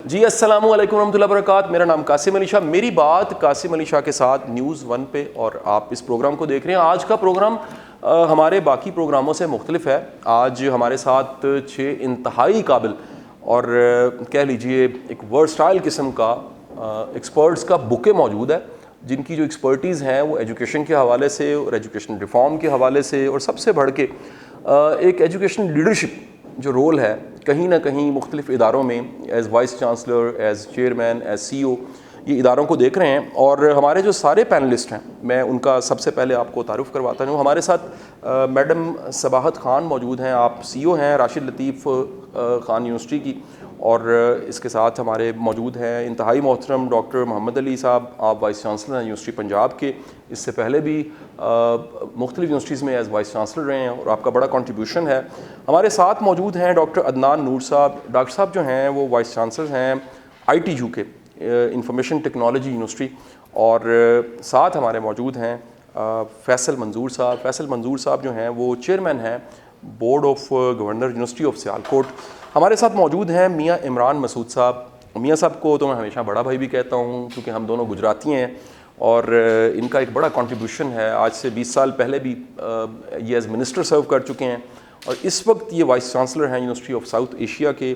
جی السلام علیکم ورحمۃ اللہ وبرکاتہ. میرا نام قاسم علی شاہ. میری بات قاسم علی شاہ کے ساتھ نیوز ون پہ، اور آپ اس پروگرام کو دیکھ رہے ہیں. آج کا پروگرام ہمارے باقی پروگراموں سے مختلف ہے. آج ہمارے ساتھ 6 انتہائی قابل اور کہہ لیجئے ایک ورسٹائل قسم کا ایکسپرٹس کا بوکے موجود ہے، جن کی جو ایکسپرٹیز ہیں وہ ایجوکیشن کے حوالے سے اور ایجوکیشن ریفارم کے حوالے سے، اور سب سے بڑھ کے ایک ایجوکیشن لیڈرشپ جو رول ہے کہیں نہ کہیں مختلف اداروں میں as vice chancellor, as chairman, as C O یہ اداروں کو دیکھ رہے ہیں. اور ہمارے جو سارے پینلسٹ ہیں میں ان کا سب سے پہلے آپ کو تعارف کرواتا ہوں. ہمارے ساتھ میڈم صباحت خان موجود ہیں. آپ سی او ہیں راشد لطیف خان یونیورسٹی کی. اور اس کے ساتھ ہمارے موجود ہیں انتہائی محترم ڈاکٹر محمد علی صاحب. آپ وائس چانسلر ہیں یونیورسٹی پنجاب کے. اس سے پہلے بھی مختلف یونیورسٹیز میں ایز وائس چانسلر رہے ہیں اور آپ کا بڑا کنٹریبیوشن ہے. ہمارے ساتھ موجود ہیں ڈاکٹر عدنان نور صاحب. ڈاکٹر صاحب جو ہیں وہ وائس چانسلر ہیں آئی ٹی یو کے انفارمیشن ٹیکنالوجی یونیورسٹی. اور ساتھ ہمارے موجود ہیں فیصل منظور صاحب. فیصل منظور صاحب جو ہیں وہ چیئرمین ہیں board of governor university of Sialkot. ہمارے ساتھ موجود ہیں میاں عمران مسعود صاحب. میاں صاحب کو تو میں ہمیشہ بڑا بھائی بھی کہتا ہوں کیونکہ ہم دونوں گجراتی ہیں، اور ان کا ایک بڑا کنٹریبیوشن ہے. آج سے 20 سال پہلے بھی یہ ایز منسٹر سرو کر چکے ہیں، اور اس وقت یہ وائس چانسلر ہیں یونیورسٹی آف ساؤتھ ایشیا کے.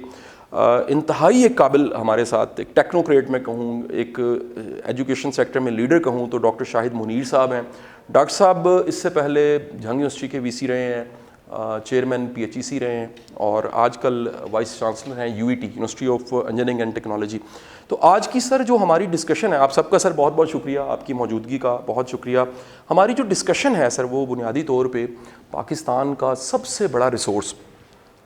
انتہائی ایک قابل ہمارے ساتھ ایک ٹیکنوکریٹ میں کہوں، ایک ایجوکیشن سیکٹر میں لیڈر کہوں تو ڈاکٹر شاہد منیر صاحب ہیں. ڈاکٹر صاحب اس سے پہلے جھنگ یونیورسٹی کے وی سی رہے ہیں، چیئرمین پی ایچ ای سی رہے ہیں، اور آج کل وائس چانسلر ہیں U E T university of engineering and technology. تو آج کی سر جو ہماری ڈسکشن ہے، آپ سب کا سر بہت بہت شکریہ، آپ کی موجودگی کا بہت شکریہ. ہماری جو ڈسکشن ہے سر وہ بنیادی طور پہ پاکستان کا سب سے بڑا ریسورس،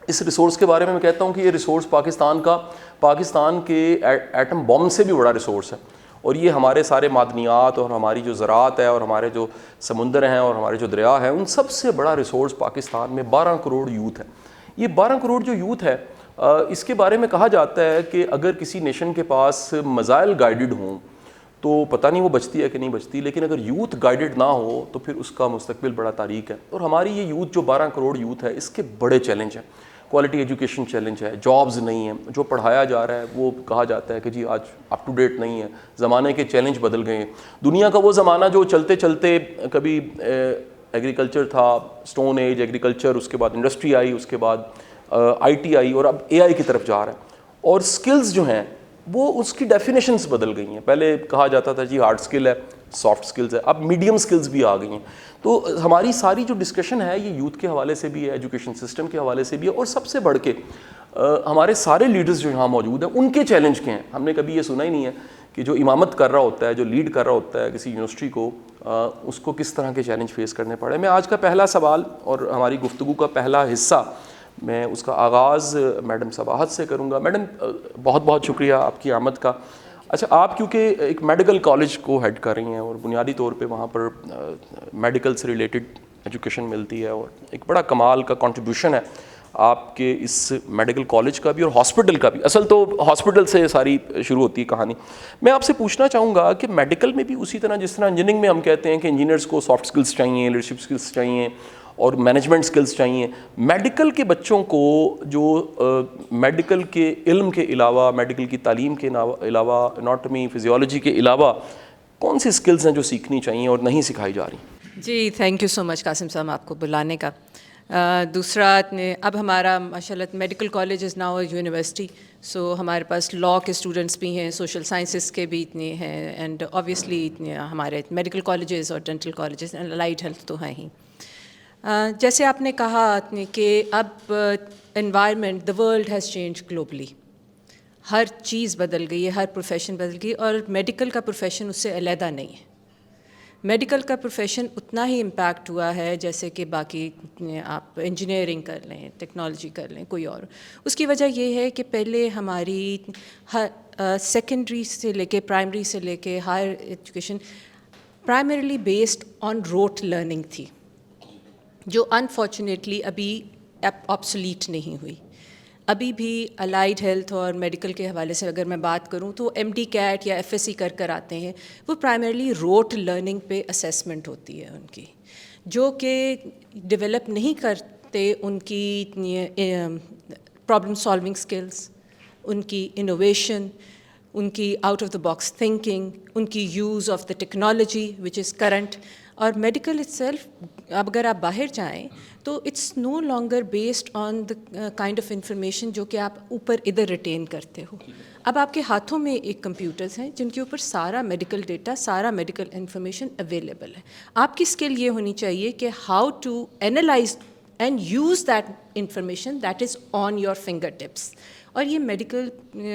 اس ریسورس کے بارے میں کہتا ہوں کہ یہ ریسورس پاکستان کے ایٹم بم سے بھی بڑا ریسورس ہے. اور یہ ہمارے سارے معدنیات اور ہماری جو زراعت ہے اور ہمارے جو سمندر ہیں اور ہمارے جو دریا ہیں، ان سب سے بڑا ریسورس پاکستان میں 12 کروڑ یوتھ ہے. یہ 12 کروڑ جو یوتھ ہے، اس کے بارے میں کہا جاتا ہے کہ اگر کسی نیشن کے پاس میزائل گائیڈڈ ہوں تو پتہ نہیں وہ بچتی ہے کہ نہیں بچتی، لیکن اگر یوتھ گائیڈڈ نہ ہو تو پھر اس کا مستقبل بڑا تاریک ہے. اور ہماری یہ یوتھ جو 12 کروڑ یوتھ ہے، اس کے بڑے چیلنج ہیں. کوالٹی ایجوکیشن چیلنج ہے، جابز نہیں ہیں، جو پڑھایا جا رہا ہے وہ کہا جاتا ہے کہ جی آج اپ ٹو ڈیٹ نہیں ہے، زمانے کے چیلنج بدل گئے ہیں. دنیا کا وہ زمانہ جو چلتے چلتے کبھی ایگریکلچر تھا، سٹون ایج ایگریکلچر، اس کے بعد انڈسٹری آئی، اس کے بعد آئی ٹی آئی، اور اب اے آئی کی طرف جا رہا ہے. اور سکلز جو ہیں وہ اس کی ڈیفینیشنز بدل گئی ہیں. پہلے کہا جاتا تھا جی ہارڈ سکل ہے، سافٹ سکلز ہے، اب میڈیم سکلز بھی آ گئی ہیں. تو ہماری ساری جو ڈسکشن ہے یہ یوتھ کے حوالے سے بھی ہے، ایجوکیشن سسٹم کے حوالے سے بھی ہے، اور سب سے بڑھ کے ہمارے سارے لیڈرز جو یہاں موجود ہیں ان کے چیلنج کے ہیں. ہم نے کبھی یہ سنا ہی نہیں ہے کہ جو امامت کر رہا ہوتا ہے، جو لیڈ کر رہا ہوتا ہے کسی یونیورسٹی کو، اس کو کس طرح کے چیلنج فیس کرنے پڑے. میں آج کا پہلا سوال اور ہماری گفتگو کا پہلا حصہ میں اس کا آغاز میڈم صباحت سے کروں گا. میڈم بہت بہت شکریہ آپ کی آمد کا. اچھا، آپ کیونکہ ایک میڈیکل کالج کو ہیڈ کر رہی ہیں اور بنیادی طور پہ وہاں پر میڈیکل سے ریلیٹڈ ایجوکیشن ملتی ہے، اور ایک بڑا کمال کا کنٹریبیوشن ہے آپ کے اس میڈیکل کالج کا بھی اور ہاسپٹل کا بھی. اصل تو ہاسپٹل سے ساری شروع ہوتی ہے کہانی. میں آپ سے پوچھنا چاہوں گا کہ میڈیکل میں بھی اسی طرح جس طرح انجینئرنگ میں ہم کہتے ہیں کہ انجینئرس کو سافٹ سکلز چاہیے، لیڈرشپ سکلز چاہیے اور مینجمنٹ سکلز چاہیے، میڈیکل کے بچوں کو جو میڈیکل کے علم کے علاوہ، میڈیکل کی تعلیم کے علاوہ، اناٹمی فزیولوجی کے علاوہ کون سی سکلز ہیں جو سیکھنی چاہیے اور نہیں سکھائی جا رہی؟ جی thank you so much Qasim صاحب آپ کو بلانے کا. دوسرا اب ہمارا ماشاء اللہ medical college is now university, so ہمارے پاس لاء کے اسٹوڈنٹس بھی ہیں، سوشل سائنسز کے بھی اتنے ہیں، اینڈ اوبیسلی ہمارے میڈیکل کالجز اور dental colleges and allied health تو ہیں ہی. جیسے آپ نے کہا کہ اب environment, the world has change globally, ہر چیز بدل گئی ہے، ہر پروفیشن بدل گئی، اور میڈیکل کا پروفیشن اس سے علیحدہ نہیں ہے. میڈیکل کا پروفیشن اتنا ہی امپیکٹ ہوا ہے جیسے کہ باقی آپ انجینئرنگ کر لیں، ٹیکنالوجی کر لیں، کوئی اور. اس کی وجہ یہ ہے کہ پہلے ہماری سیکنڈری سے لے کے پرائمری سے لے کے higher education primarily based on rote learning تھی، جو انفارچونیٹلی ابھی آبسولیٹ نہیں ہوئی. ابھی بھی الائڈ ہیلتھ اور میڈیکل کے حوالے سے اگر میں بات کروں تو ایم ڈی کیٹ یا ایف ایس سی کر آتے ہیں، وہ پرائمریلی روٹ لرننگ پہ اسیسمنٹ ہوتی ہے ان کی، جو کہ ڈیولپ نہیں کرتے ان کی پرابلم سالونگ سکلز، ان کی انوویشن, ان کی out of the box thinking, ان کی use of the technology which is current. اور میڈیکل اٹ سیلف, اب اگر آپ باہر جائیں تو it's no longer based on the kind of information جو کہ آپ اوپر ادھر ریٹین کرتے ہو. اب آپ کے ہاتھوں میں ایک کمپیوٹرز ہیں جن کے اوپر سارا میڈیکل ڈیٹا, سارا میڈیکل انفارمیشن اویلیبل ہے. آپ کی اسکل یہ ہونی چاہیے کہ how to analyse and use that information that is on your fingertips. اور یہ میڈیکل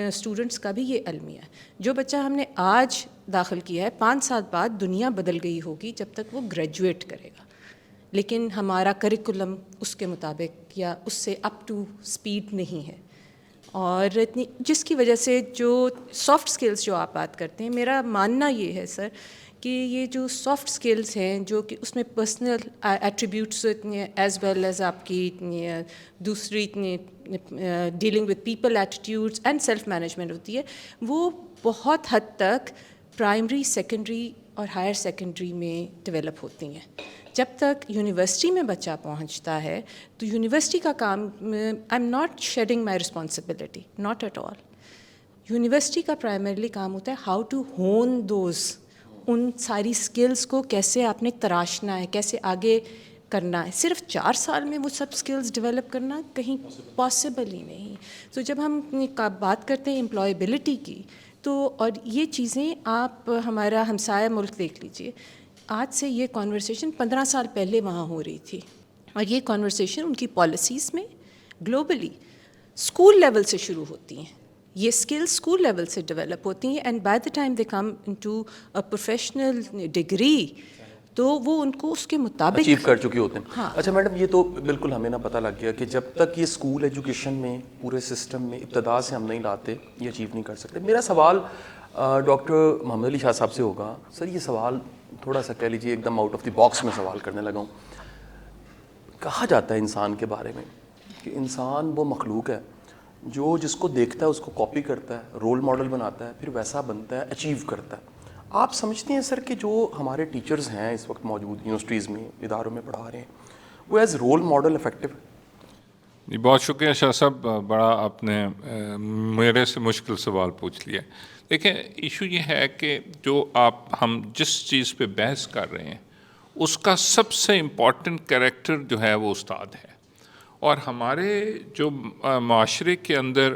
اسٹوڈنٹس کا بھی یہ المیہ ہے. جو بچہ ہم نے آج داخل کیا ہے 5 سال بعد دنیا بدل گئی ہوگی جب تک وہ گریجویٹ کرے گا, لیکن ہمارا کریکولم اس کے مطابق یا اس سے اپ ٹو اسپیڈ نہیں ہے. اور اتنی جس کی وجہ سے جو سافٹ اسکلس جو آپ بات کرتے ہیں, میرا ماننا یہ ہے سر کہ یہ جو سافٹ اسکلس ہیں جو کہ اس میں personal attributes as well as آپ کی دوسری dealing with people attitudes and self management ہوتی ہے, وہ بہت حد تک پرائمری, سیکنڈری اور ہائر سیکنڈری میں ڈیولپ ہوتی ہیں. جب تک یونیورسٹی میں بچہ پہنچتا ہے تو یونیورسٹی کا کام, I'm not shedding my responsibility, not at all. University کا پرائمرلی کام ہوتا ہے ہاؤ ٹو ہون دوز, ان ساری اسکلس کو کیسے آپ نے تراشنا ہے, کیسے آگے کرنا ہے. صرف 4 سال میں وہ سب اسکلس ڈیولپ کرنا کہیں پاسبل ہی نہیں. تو جب ہم بات کرتے ہیں امپلائیبلٹی کی, تو اور یہ چیزیں آپ ہمارا ہمسایہ ملک دیکھ لیجئے, آج سے یہ کانورسیشن 15 سال پہلے وہاں ہو رہی تھی, اور یہ کانورسیشن ان کی پالیسیز میں گلوبلی اسکول لیول سے شروع ہوتی ہیں. یہ اسکلس اسکول لیول سے ڈیولپ ہوتی ہیں, and by the time they come into a professional degree تو وہ ان کو اس کے مطابق اچیو کر چکے ہوتے ہیں. اچھا میڈم, یہ تو بالکل ہمیں نہ پتہ لگ گیا کہ جب تک یہ اسکول ایجوکیشن میں پورے سسٹم میں ابتدا سے ہم نہیں لاتے یہ اچیو نہیں کر سکتے. میرا سوال ڈاکٹر محمد علی شاہ صاحب سے ہوگا. سر یہ سوال تھوڑا سا کہہ لیجیے ایک them out of the box میں سوال کرنے لگا ہوں. کہا جاتا ہے انسان کے بارے میں کہ انسان وہ مخلوق ہے جو جس کو دیکھتا ہے اس کو کاپی کرتا ہے, رول ماڈل بناتا ہے, پھر ویسا بنتا ہے, اچیو کرتا ہے. آپ سمجھتے ہیں سر کہ جو ہمارے ٹیچرز ہیں اس وقت موجود یونیورسٹیز میں, اداروں میں پڑھا رہے ہیں, وہ ایز رول ماڈل افیکٹو ہے؟ جی بہت شکریہ شاہ صاحب, بڑا آپ نے میرے سے مشکل سوال پوچھ لیا. دیکھیں ایشو یہ ہے کہ جو ہم جس چیز پہ بحث کر رہے ہیں اس کا سب سے امپورٹنٹ کریکٹر جو ہے وہ استاد ہے. اور ہمارے جو معاشرے کے اندر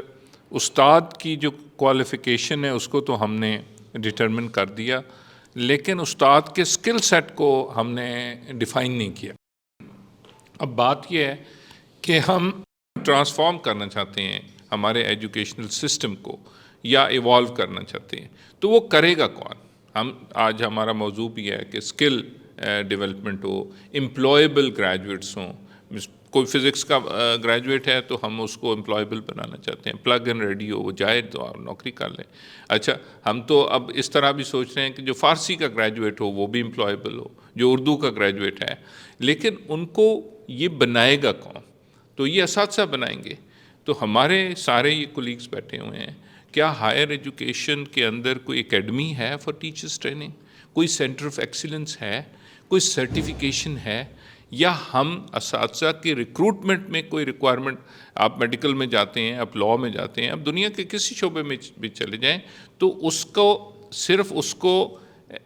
استاد کی جو کوالیفیکیشن ہے اس کو تو ہم نے ڈٹرمن کر دیا, لیکن استاد کے سکل سیٹ کو ہم نے ڈیفائن نہیں کیا. اب بات یہ ہے کہ ہم ٹرانسفارم کرنا چاہتے ہیں ہمارے ایجوکیشنل سسٹم کو یا ایوالو کرنا چاہتے ہیں, تو وہ کرے گا کون؟ آج ہمارا موضوع بھی ہے کہ اسکل ڈیولپمنٹ ہو, امپلائیبل گریجویٹس ہوں. کوئی فزکس کا گریجویٹ ہے تو ہم اس کو امپلائیبل بنانا چاہتے ہیں, پلگ اینڈ ریڈی ہو, وہ جائے تو نوکری کر لیں. اچھا ہم تو اب اس طرح بھی سوچ رہے ہیں کہ جو فارسی کا گریجویٹ ہو وہ بھی امپلائیبل ہو, جو اردو کا گریجویٹ ہے, لیکن ان کو یہ بنائے گا کون؟ تو یہ اساتذہ بنائیں گے. تو ہمارے سارے یہ کولیگز بیٹھے ہوئے ہیں, کیا ہائر ایجوکیشن کے اندر کوئی اکیڈمی ہے فار ٹیچرس ٹریننگ, کوئی سینٹر آف ایکسیلنس ہے, کوئی سرٹیفیکیشن ہے, یا ہم اساتذہ کی ریکروٹمنٹ میں کوئی ریکوائرمنٹ؟ آپ میڈیکل میں جاتے ہیں, آپ لاء میں جاتے ہیں, اب دنیا کے کسی شعبے میں بھی چلے جائیں تو اس کو صرف اس کو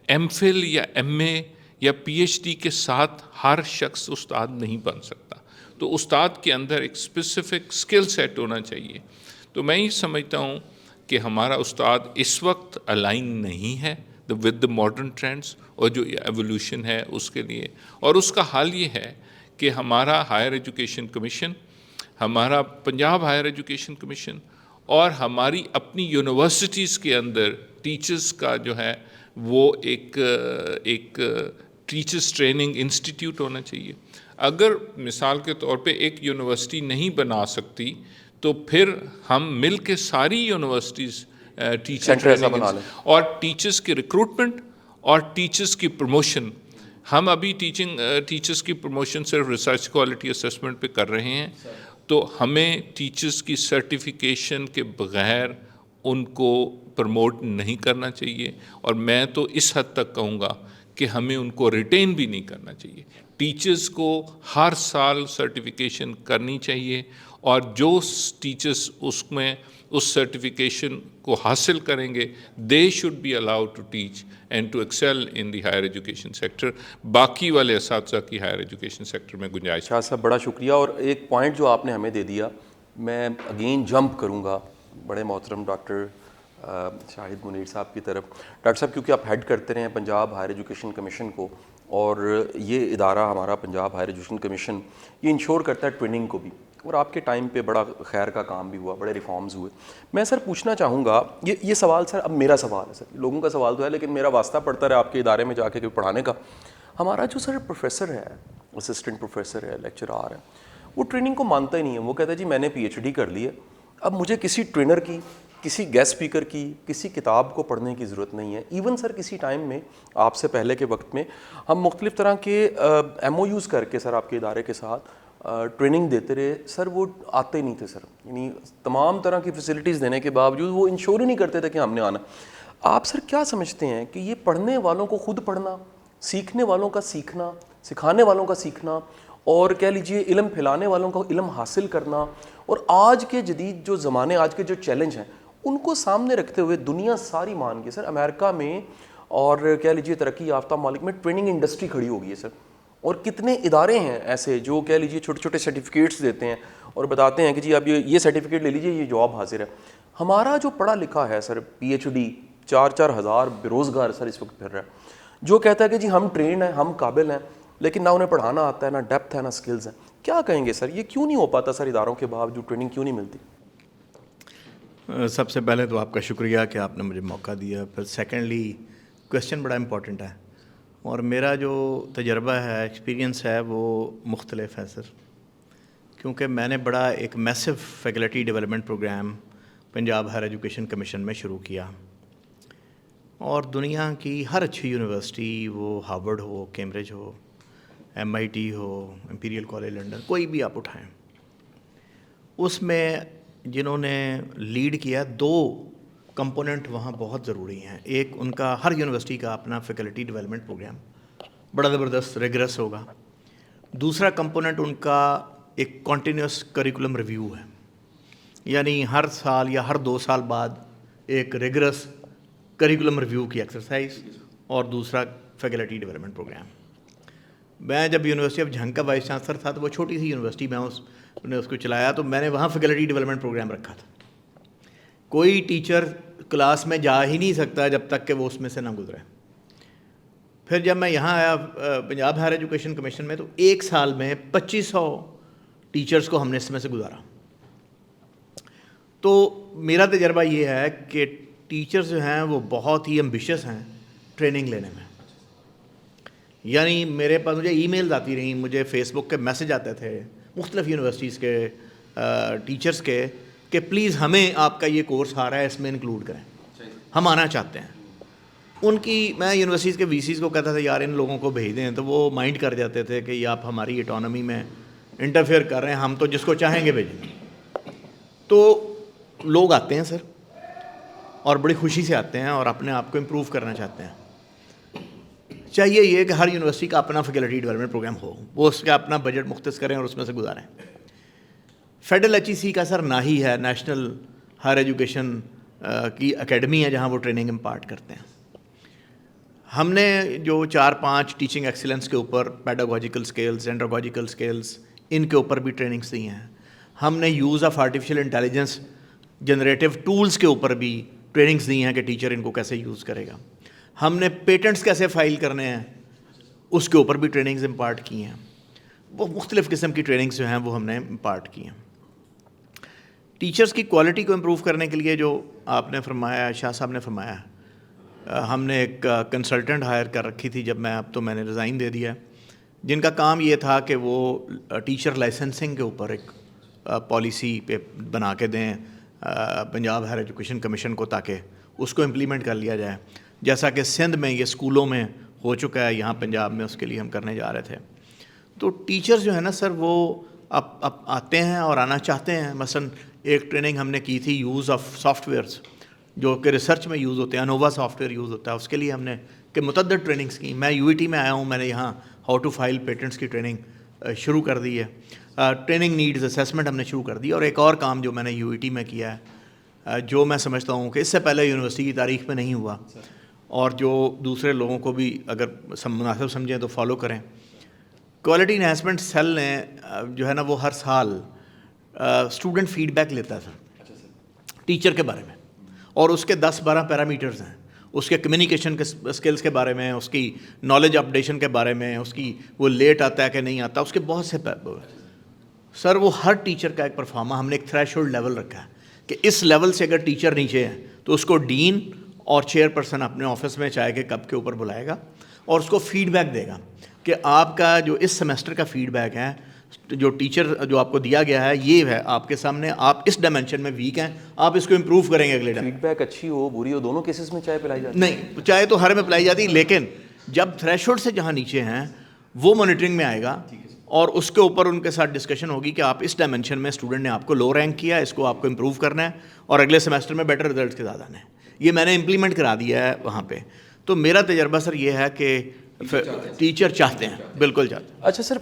ایم فل یا ایم اے یا پی ایچ ڈی کے ساتھ ہر شخص استاد نہیں بن سکتا. تو استاد کے اندر ایک اسپیسیفک اسکل سیٹ ہونا چاہیے. تو میں یہ سمجھتا ہوں کہ ہمارا استاد اس وقت الائن نہیں ہے ود دا ماڈرن ٹرینڈس اور جو ایولیوشن ہے اس کے لیے. اور اس کا حال یہ ہے کہ ہمارا ہائر ایجوکیشن کمیشن, ہمارا پنجاب ہائر ایجوکیشن کمیشن اور ہماری اپنی یونیورسٹیز کے اندر ٹیچرز کا جو ہے وہ ایک ٹیچرز ٹریننگ انسٹیٹیوٹ ہونا چاہیے. اگر مثال کے طور پہ ایک یونیورسٹی نہیں بنا سکتی تو پھر ہم مل کے ساری یونیورسٹیز ٹیچر ٹریننگ اور ٹیچرز کی ریکروٹمنٹ اور ٹیچرز کی پروموشن, ہم ابھی ٹیچرز کی پروموشن صرف ریسرچ کوالٹی اسسمنٹ پہ کر رہے ہیں. تو ہمیں ٹیچرز کی سرٹیفیکیشن کے بغیر ان کو پروموٹ نہیں کرنا چاہیے, اور میں تو اس حد تک کہوں گا کہ ہمیں ان کو ریٹین بھی نہیں کرنا چاہیے. ٹیچرز کو ہر سال سرٹیفیکیشن کرنی چاہیے, اور جو ٹیچرس اس میں اس سرٹیفکیشن کو حاصل کریں گے they should be allowed to teach and to excel in the higher education sector. باقی والے اساتذہ کی ہائر ایجوکیشن سیکٹر میں گنجائش. شاہ صاحب بڑا شکریہ. اور ایک پوائنٹ جو آپ نے ہمیں دے دیا, میں اگین جمپ کروں گا بڑے محترم ڈاکٹر شاہد منیر صاحب کی طرف. ڈاکٹر صاحب, کیونکہ آپ ہیڈ کرتے رہے ہیں پنجاب ہائر ایجوکیشن کمیشن کو, اور یہ ادارہ ہمارا پنجاب ہائر ایجوکیشن کمیشن یہ انشور کرتا ہے ٹریننگ کو بھی, اور آپ کے ٹائم پہ بڑا خیر کا کام بھی ہوا, بڑے ریفارمز ہوئے. میں سر پوچھنا چاہوں گا, یہ سوال سر اب میرا سوال ہے سر, لوگوں کا سوال تو ہے لیکن میرا واسطہ پڑتا رہا آپ کے ادارے میں جا کے پڑھانے کا. ہمارا جو سر پروفیسر ہے, اسسٹنٹ پروفیسر ہے, لیکچرار ہے, وہ ٹریننگ کو مانتا ہی نہیں ہے. وہ کہتا ہے جی میں نے پی ایچ ڈی کر لی ہے, اب مجھے کسی ٹرینر کی, کسی گیسٹ اسپیکر کی, کسی کتاب کو پڑھنے کی ضرورت نہیں ہے. ایون سر کسی ٹائم میں آپ سے پہلے کے وقت میں ہم مختلف طرح کے ایم او یوز کر کے سر آپ کے ادارے کے ساتھ ٹریننگ دیتے رہے سر, وہ آتے ہی نہیں تھے سر. یعنی تمام طرح کی فیسلٹیز دینے کے باوجود وہ انشور ہی نہیں کرتے تھے کہ ہم نے آنا. آپ سر کیا سمجھتے ہیں کہ یہ پڑھنے والوں کو خود پڑھنا, سیکھنے والوں کا سیکھنا, سکھانے والوں کا سیکھنا, اور کہہ لیجئے علم پھیلانے والوں کا علم حاصل کرنا, اور آج کے جدید جو زمانے, آج کے جو چیلنج ہیں ان کو سامنے رکھتے ہوئے دنیا ساری مان کے سر امریکہ میں اور کہہ لیجئے ترقی یافتہ ممالک میں ٹریننگ انڈسٹری کھڑی ہو گئی ہے سر. اور کتنے ادارے ہیں ایسے جو کہہ لیجئے چھوٹے چھوٹے سرٹیفکیٹس دیتے ہیں اور بتاتے ہیں کہ جی اب یہ سرٹیفکیٹ لے لیجئے, یہ جاب حاضر ہے. ہمارا جو پڑھا لکھا ہے سر پی ایچ ڈی 4-4 ہزار بے روزگار سر اس وقت پھر رہا ہے, جو کہتا ہے کہ جی ہم ٹرینڈ ہیں, ہم قابل ہیں, لیکن نہ انہیں پڑھانا آتا ہے, نہ ڈیپتھ ہے, نہ سکلز ہیں. کیا کہیں گے سر, یہ کیوں نہیں ہو پاتا سر اداروں کے باوجود ٹریننگ کیوں نہیں ملتی؟ سب سے پہلے تو آپ کا شکریہ کہ آپ نے مجھے موقع دیا. پھر سیکنڈلی کویسچن بڑا امپورٹنٹ ہے, اور میرا جو تجربہ ہے, ایکسپیرینس ہے, وہ مختلف ہے سر. کیونکہ میں نے بڑا ایک میسو faculty development program Punjab higher education commission میں شروع کیا, اور دنیا کی ہر اچھی یونیورسٹی, وہ ہارورڈ ہو, کیمبرج ہو, ایم آئی ٹی ہو, امپیریل کالج لنڈن, کوئی بھی آپ اٹھائیں, اس میں جنہوں نے لیڈ کیا 2 کمپوننٹ وہاں بہت ضروری ہیں. ایک ان کا ہر یونیورسٹی کا اپنا فیکلٹی ڈیولپمنٹ پروگرام بڑا زبردست ریگرس ہوگا. دوسرا کمپوننٹ ان کا ایک کنٹینیوس کریکولم ریویو ہے, یعنی ہر سال یا ہر 2 سال بعد ایک ریگرس کریکولم ریویو کی ایکسرسائز, اور دوسرا فیکلٹی ڈیولپمنٹ پروگرام. میں جب یونیورسٹی آف جھنگ کا وائس چانسلر تھا, تو وہ چھوٹی سی یونیورسٹی, میں نے اس کو چلایا, تو میں نے وہاں فیکلٹی ڈیولپمنٹ پروگرام رکھا تھا. کوئی ٹیچر کلاس میں جا ہی نہیں سکتا جب تک کہ وہ اس میں سے نہ گزرے. پھر جب میں یہاں آیا پنجاب ہائر ایجوکیشن کمیشن میں, تو 1 سال میں 2500 ٹیچرز کو ہم نے اس میں سے گزارا. تو میرا تجربہ یہ ہے کہ ٹیچرز جو ہیں وہ بہت ہی ایمبیشس ہیں ٹریننگ لینے میں. یعنی میرے پاس مجھے ای میلز آتی رہیں, مجھے فیس بک کے میسج آتے تھے مختلف یونیورسٹیز کے ٹیچرز کے کہ پلیز ہمیں آپ کا یہ کورس آ رہا ہے, اس میں انکلوڈ کریں, ہم آنا چاہتے ہیں. ان کی میں یونیورسٹیز کے وی سیز کو کہتا تھا یار ان لوگوں کو بھیج دیں, تو وہ مائنڈ کر جاتے تھے کہ یہ آپ ہماری اٹانومی میں انٹرفیئر کر رہے ہیں, ہم تو جس کو چاہیں گے بھیجیں گے. تو لوگ آتے ہیں سر, اور بڑی خوشی سے آتے ہیں, اور اپنے آپ کو امپروو کرنا چاہتے ہیں. چاہیے یہ کہ ہر یونیورسٹی کا اپنا فیکلٹی ڈیولپمنٹ پروگرام ہو, وہ اس کا اپنا بجٹ مختص کریں اور اس میں سے گزاریں. فیڈرل ایچ ای سی کا سر نہ ہی ہے, نیشنل ہائر ایجوکیشن کی اکیڈمی ہے جہاں وہ ٹریننگ امپارٹ کرتے ہیں. ہم نے جو 4-5 ٹیچنگ ایکسیلنس کے اوپر, پیڈاگوجیکل سکلز, اینڈراگوجیکل سکلز, ان کے اوپر بھی ٹریننگس دی ہیں. ہم نے use of artificial intelligence generative tools کے اوپر بھی ٹریننگس دی ہیں کہ ٹیچر ان کو کیسے یوز کرے گا. ہم نے پیٹنٹس کیسے فائل کرنے ہیں اس کے اوپر بھی ٹریننگز امپارٹ کی ہیں. وہ مختلف قسم کی ٹریننگز جو ہیں وہ ہم نے امپارٹ کی ہیں. ٹیچرز کی کوالٹی کو امپروو کرنے کے لیے جو آپ نے فرمایا, شاہ صاحب نے فرمایا, ہم نے ایک کنسلٹنٹ ہائر کر رکھی تھی جب میں نے ریزائن دے دیا, جن کا کام یہ تھا کہ وہ ٹیچر لائسنسنگ کے اوپر ایک پالیسی پہ بنا کے دیں پنجاب ہائر ایجوکیشن کمیشن کو, تاکہ اس کو امپلیمنٹ کر لیا جائے, جیسا کہ سندھ میں یہ اسکولوں میں ہو چکا ہے, یہاں پنجاب میں اس کے لیے ہم کرنے جا رہے تھے. تو ٹیچرز جو ہے نا سر, وہ اب آتے ہیں اور آنا چاہتے ہیں. مثلا ایک ٹریننگ ہم نے کی تھی یوز آف سافٹ ویئرس جو کہ ریسرچ میں یوز ہوتے ہیں, انووا سافٹ ویئر یوز ہوتا ہے, اس کے لیے ہم نے کہ متعدد ٹریننگس کی. میں یو ای ٹی میں آیا ہوں, میں نے یہاں ہاؤ ٹو فائل پیٹنٹس کی ٹریننگ شروع کر دی ہے. ٹریننگ نیڈز اسیسمنٹ ہم نے شروع کر دی. اور ایک اور کام جو میں نے UET میں کیا ہے, جو میں سمجھتا ہوں کہ اس سے پہلے یونیورسٹی کی تاریخ میں نہیں ہوا, اور جو دوسرے لوگوں کو بھی اگر مناسب سمجھیں تو فالو کریں. کوالٹی انہینسمنٹ سیل نے جو ہے نا وہ ہر سال اسٹوڈنٹ فیڈ بیک لیتا تھا ٹیچر کے بارے میں, اور اس کے 10-12 پیرامیٹرز ہیں. اس کے کمیونیکیشن کے اسکلس کے بارے میں, اس کی نالج اپڈیشن کے بارے میں, اس کی وہ لیٹ آتا ہے کہ نہیں آتا, اس کے بہت سے سر وہ ہر ٹیچر کا ایک پرفارمہ ہم نے ایک تھریش ہولڈ لیول رکھا ہے کہ اس لیول سے اگر ٹیچر نیچے ہے تو اس کو ڈین اور چیئر پرسن اپنے آفس میں چاہے کہ کب کے اوپر بلائے گا اور اس کو فیڈ بیک دے گا کہ آپ کا جو اس سیمسٹر کا فیڈ بیک ہے, جو ٹیچر جو آپ کو دیا گیا ہے یہ ہے آپ کے سامنے, آپ اس ڈائمینشن میں ویک ہیں, آپ اس کو امپروو کریں گے اگلے ٹائم. فیڈ بیک اچھی ہو بری ہو دونوں کیسز میں چائے پلائی جاتی نہیں, چائے تو ہر میں پلائی جاتی ہے, لیکن جب تھریش ہولڈ سے جہاں نیچے ہیں وہ مانیٹرنگ میں آئے گا اور اس کے اوپر ان کے ساتھ ڈسکشن ہوگی کہ آپ اس ڈائمینشن میں اسٹوڈنٹ نے آپ کو لو رینک کیا, اس کو آپ کو امپروو کرنا ہے اور اگلے سیمسٹر میں بیٹر رزلٹس کے ساتھ آنا ہے. یہ میں نے امپلیمنٹ کرا دیا ہے وہاں پہ. تو میرا تجربہ سر یہ ہے کہ ٹیچر چاہتے ہیں, بالکل چاہتے ہیں. اچھا سر,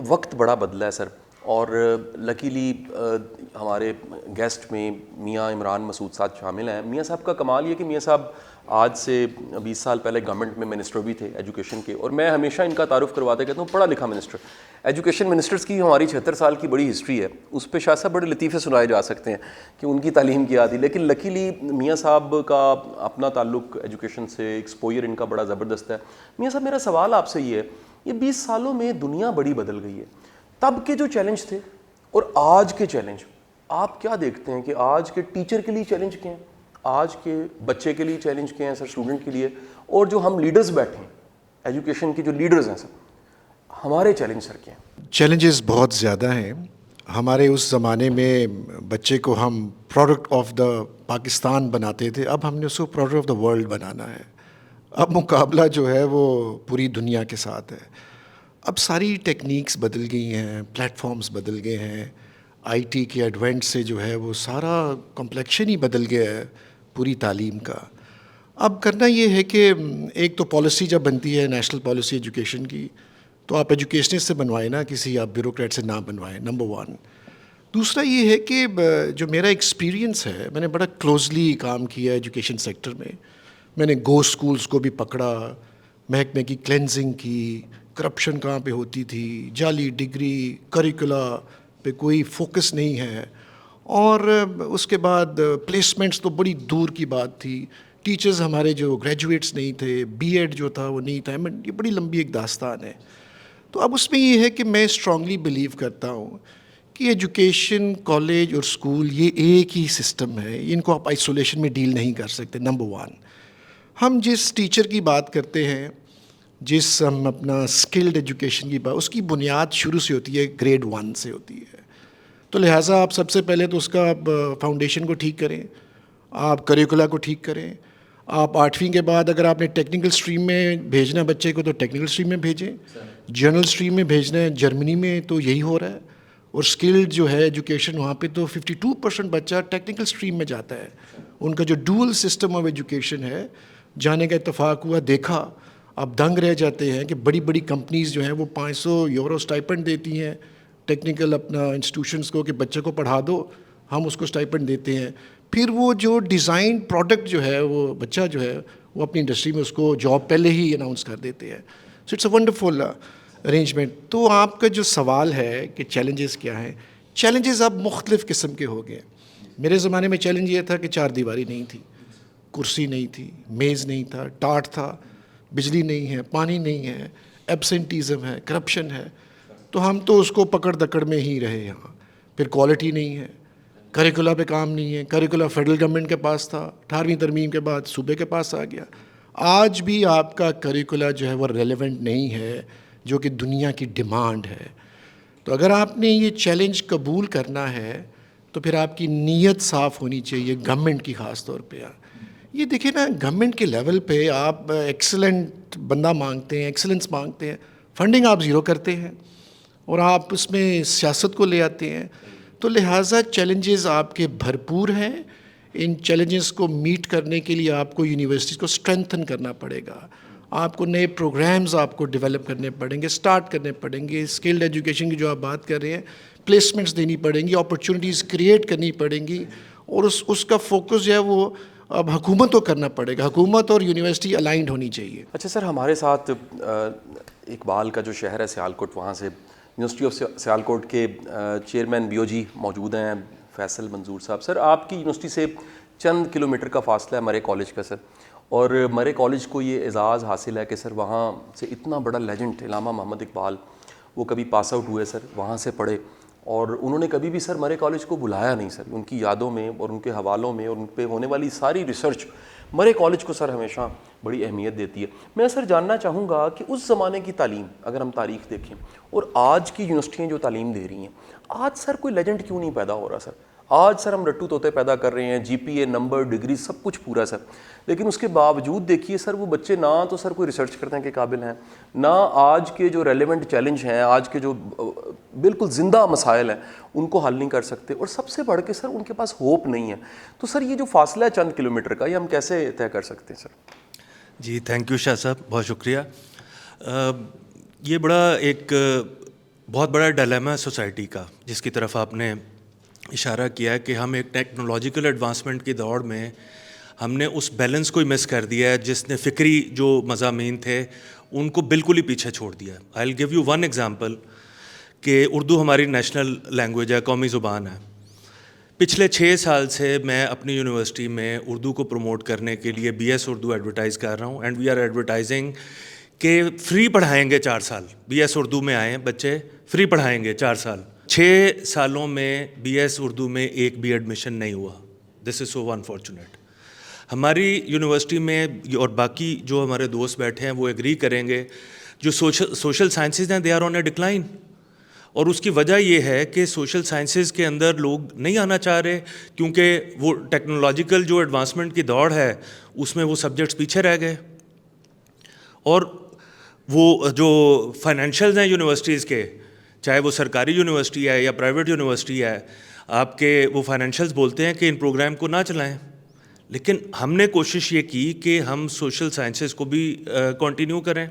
وقت بڑا بدلا ہے سر, اور لکیلی ہمارے گیسٹ میں میاں عمران مسعود صاحب شامل ہیں. میاں صاحب کا کمال یہ کہ میاں صاحب آج سے 20 سال پہلے گورنمنٹ میں منسٹر بھی تھے ایجوکیشن کے, اور میں ہمیشہ ان کا تعارف کرواتے کہتا ہوں پڑھا لکھا منسٹر. ایجوکیشن منسٹرز کی ہماری 76 سال کی بڑی ہسٹری ہے, اس پہ شاہ صاحب بڑے لطیفے سنائے جا سکتے ہیں کہ ان کی تعلیم کیا تھی, لیکن لکیلی میاں صاحب کا اپنا تعلق ایجوکیشن سے, ایکسپوئر ان کا بڑا زبردست ہے. میاں صاحب میرا سوال آپ سے یہ ہے, یہ 20 سالوں میں دنیا بڑی بدل گئی ہے, تب کے جو چیلنج تھے اور آج کے چیلنج آپ کیا دیکھتے ہیں کہ آج کے ٹیچر کے لیے چیلنج کیا ہیں, آج کے بچے کے لیے چیلنج کیا ہیں سر, اسٹوڈنٹ کے لیے, اور جو ہم لیڈرز بیٹھے ہیں ایجوکیشن کے جو لیڈرز ہیں سر, ہمارے چیلنج سر کیا ہیں؟ چیلنجز بہت زیادہ ہیں. ہمارے اس زمانے میں بچے کو ہم پروڈکٹ آف دا پاکستان بناتے تھے, اب ہم نے اس کو پروڈکٹ آف دا ورلڈ بنانا ہے. اب مقابلہ جو ہے وہ پوری دنیا کے ساتھ ہے. اب ساری ٹیکنیکس بدل گئی ہیں, پلیٹ فارمز بدل گئے ہیں, آئی ٹی کے ایڈوینٹ سے جو ہے وہ سارا کمپلیکشن ہی بدل گیا ہے پوری تعلیم کا. اب کرنا یہ ہے کہ ایک تو پالیسی جب بنتی ہے نیشنل پالیسی ایجوکیشن کی, تو آپ ایجوکیشنسٹ سے بنوائیں نا, کسی آپ بیوروکریٹ سے نہ بنوائیں, نمبر 1. دوسرا یہ ہے کہ جو میرا ایکسپیرینس ہے, میں نے بڑا کلوزلی کام کیا ایجوکیشن سیکٹر میں. میں نے گو اسکولس کو بھی پکڑا, محکمے کی کلینزنگ کی, کرپشن کہاں پہ ہوتی تھی, جعلی ڈگری, کریکولا پہ کوئی فوکس نہیں ہے, اور اس کے بعد پلیسمنٹس تو بڑی دور کی بات تھی. ٹیچرز ہمارے جو گریجویٹس نہیں تھے, بی ایڈ جو تھا وہ نہیں تھا. یہ بڑی لمبی ایک داستان ہے. تو اب اس میں یہ ہے کہ میں اسٹرانگلی بلیو کرتا ہوں کہ ایجوکیشن, کالج اور اسکول یہ ایک ہی سسٹم ہے, ان کو آپ آئسولیشن میں ڈیل نہیں کر سکتے. نمبر 1, ہم جس ٹیچر کی بات کرتے ہیں, جس ہم اپنا اسکلڈ ایجوکیشن کی بات, اس کی بنیاد شروع سے ہوتی ہے, گریڈ 1 سے ہوتی ہے. تو لہٰذا آپ سب سے پہلے تو اس کا آپ فاؤنڈیشن کو ٹھیک کریں, آپ کریکولا کو ٹھیک کریں. آپ 8ویں کے بعد اگر آپ نے ٹیکنیکل اسٹریم میں بھیجنا بچے کو تو ٹیکنیکل اسٹریم میں بھیجیں, جنرل اسٹریم میں بھیجنا ہے. جرمنی میں تو یہی ہو رہا ہے, اور اسکلڈ جو ہے ایجوکیشن وہاں پہ تو 52% بچہ ٹیکنیکل اسٹریم میں جاتا ہے. ان کا جو ڈوئل سسٹم آف ایجوکیشن ہے, جانے کا اتفاق ہوا, دیکھا, آپ دنگ رہ جاتے ہیں کہ بڑی بڑی کمپنیز جو ہیں وہ 500 یورو اسٹائپنڈ دیتی ہیں ٹیکنیکل اپنا انسٹیٹیوشنس کو کہ بچے کو پڑھا دو, ہم اس کو اسٹائپنڈ دیتے ہیں. پھر وہ جو ڈیزائن پروڈکٹ جو ہے وہ بچہ جو ہے وہ اپنی انڈسٹری میں اس کو جاب پہلے ہی اناؤنس کر دیتے ہیں. So it's a wonderful arrangement. تو آپ کا جو سوال ہے کہ چیلنجز کیا ہیں, چیلنجز اب مختلف قسم کے ہو گئے. میرے زمانے میں چیلنج یہ تھا کہ 4 دیواری نہیں تھی, کرسی نہیں تھی, میز نہیں تھا, ٹاٹ تھا, بجلی نہیں ہے, پانی نہیں ہے, ایبسنٹیزم ہے, کرپشن ہے. تو ہم تو اس کو پکڑ دکڑ میں ہی رہے یہاں. پھر کوالٹی نہیں ہے, کریکولا پہ کام نہیں ہے. کریکولا فیڈرل گورنمنٹ کے پاس تھا, 18ویں ترمیم کے بعد صوبے کے پاس آ گیا. آج بھی آپ کا کریکولا جو ہے وہ ریلیونٹ نہیں ہے جو کہ دنیا کی ڈیمانڈ ہے. تو اگر آپ نے یہ چیلنج قبول کرنا ہے تو پھر آپ کی نیت صاف ہونی چاہیے, گورنمنٹ کی خاص طور پہ. یہ دیکھیں نا, گورنمنٹ کے لیول پہ آپ ایکسلنٹ بندہ مانگتے ہیں, ایکسلنس مانگتے ہیں, فنڈنگ آپ زیرو کرتے ہیں اور آپ اس میں سیاست کو لے آتے ہیں. تو لہٰذا چیلنجز آپ کے بھرپور ہیں. ان چیلنجز کو میٹ کرنے کے لیے آپ کو یونیورسٹیز کو اسٹرینتھن کرنا پڑے گا, آپ کو نئے پروگرامز آپ کو ڈیولپ کرنے پڑیں گے, اسٹارٹ کرنے پڑیں گے. اسکلڈ ایجوکیشن کی جو آپ بات کر رہے ہیں, پلیسمنٹس دینی پڑیں گی, اپرچونیٹیز کریٹ کرنی پڑیں گی, اور اس کا فوکس جو ہے وہ اب حکومت کو کرنا پڑے گا. حکومت اور یونیورسٹی الائنڈ ہونی چاہیے. اچھا سر, ہمارے ساتھ اقبال کا جو شہر ہے سیالکوٹ, وہاں سے یونیورسٹی آف سیالکوٹ کے چیئرمین بی او جی موجود ہیں, فیصل منظور صاحب. سر, آپ کی یونیورسٹی سے چند کلومیٹر کا فاصلہ ہے مرے کالج کا سر, اور مرے کالج کو یہ اعزاز حاصل ہے کہ سر وہاں سے اتنا بڑا لیجنڈ علامہ محمد اقبال وہ کبھی پاس آؤٹ ہوئے سر, وہاں سے پڑھے, اور انہوں نے کبھی بھی سر مرے کالج کو بلایا نہیں سر. ان کی یادوں میں اور ان کے حوالوں میں اور ان پہ ہونے والی ساری ریسرچ مرے کالج کو سر ہمیشہ بڑی اہمیت دیتی ہے. میں سر جاننا چاہوں گا کہ اس زمانے کی تعلیم اگر ہم تاریخ دیکھیں اور آج کی یونیورسٹیاں جو تعلیم دے رہی ہیں, آج سر کوئی لیجنڈ کیوں نہیں پیدا ہو رہا سر؟ آج سر ہم رٹو طوطے پیدا کر رہے ہیں, جی پی اے نمبر ڈگری سب کچھ پورا سر, لیکن اس کے باوجود دیکھیے سر وہ بچے نہ تو سر کوئی ریسرچ کرنے کے قابل ہیں, نہ آج کے جو ریلیونٹ چیلنج ہیں, آج کے جو بالکل زندہ مسائل ہیں ان کو حل نہیں کر سکتے, اور سب سے بڑھ کے سر ان کے پاس ہوپ نہیں ہے. تو سر یہ جو فاصلہ ہے چند کلومیٹر کا, یہ ہم کیسے طے کر سکتے ہیں سر؟ جی تھینک یو شاہ صاحب, بہت شکریہ. یہ بہت بڑا ڈائلیما ہے سوسائٹی کا, جس کی طرف آپ نے اشارہ کیا ہے کہ ہم ایک ٹیکنالوجیکل ایڈوانسمنٹ کی دوڑ میں ہم نے اس بیلنس کو ہی مس کر دیا ہے, جس نے فکری جو مضامین تھے ان کو بالکل ہی پیچھے چھوڑ دیا. I will give you one example کہ اردو ہماری نیشنل لینگویج ہے, قومی زبان ہے. پچھلے 6 سال سے میں اپنی یونیورسٹی میں اردو کو پروموٹ کرنے کے لیے بی ایس اردو ایڈورٹائز کر رہا ہوں, اینڈ وی آر ایڈورٹائزنگ کہ فری پڑھائیں گے 4 سال. بی ایس اردو میں آئیں بچے, فری پڑھائیں گے 4 سال. 6 سالوں میں بی ایس اردو میں ایک بھی ایڈمیشن نہیں ہوا. دس از سو انفارچونیٹ. ہماری یونیورسٹی میں, اور باقی جو ہمارے دوست بیٹھے ہیں وہ ایگری کریں گے, جو سوشل سائنسز ہیں they are on a decline. اور اس کی وجہ یہ ہے کہ سوشل سائنسز کے اندر لوگ نہیں آنا چاہ رہے, کیونکہ وہ ٹیکنالوجیکل جو ایڈوانسمنٹ کی دوڑ ہے اس میں وہ سبجیکٹس پیچھے رہ گئے. اور وہ جو فائنینشیلز ہیں یونیورسٹیز کے, چاہے وہ سرکاری یونیورسٹی ہے یا پرائیویٹ یونیورسٹی ہے, آپ کے وہ فائنینشیلز بولتے ہیں کہ ان پروگرام کو نہ چلائیں. لیکن ہم نے کوشش یہ کی کہ ہم سوشل سائنسز کو بھی کنٹینیو کریں,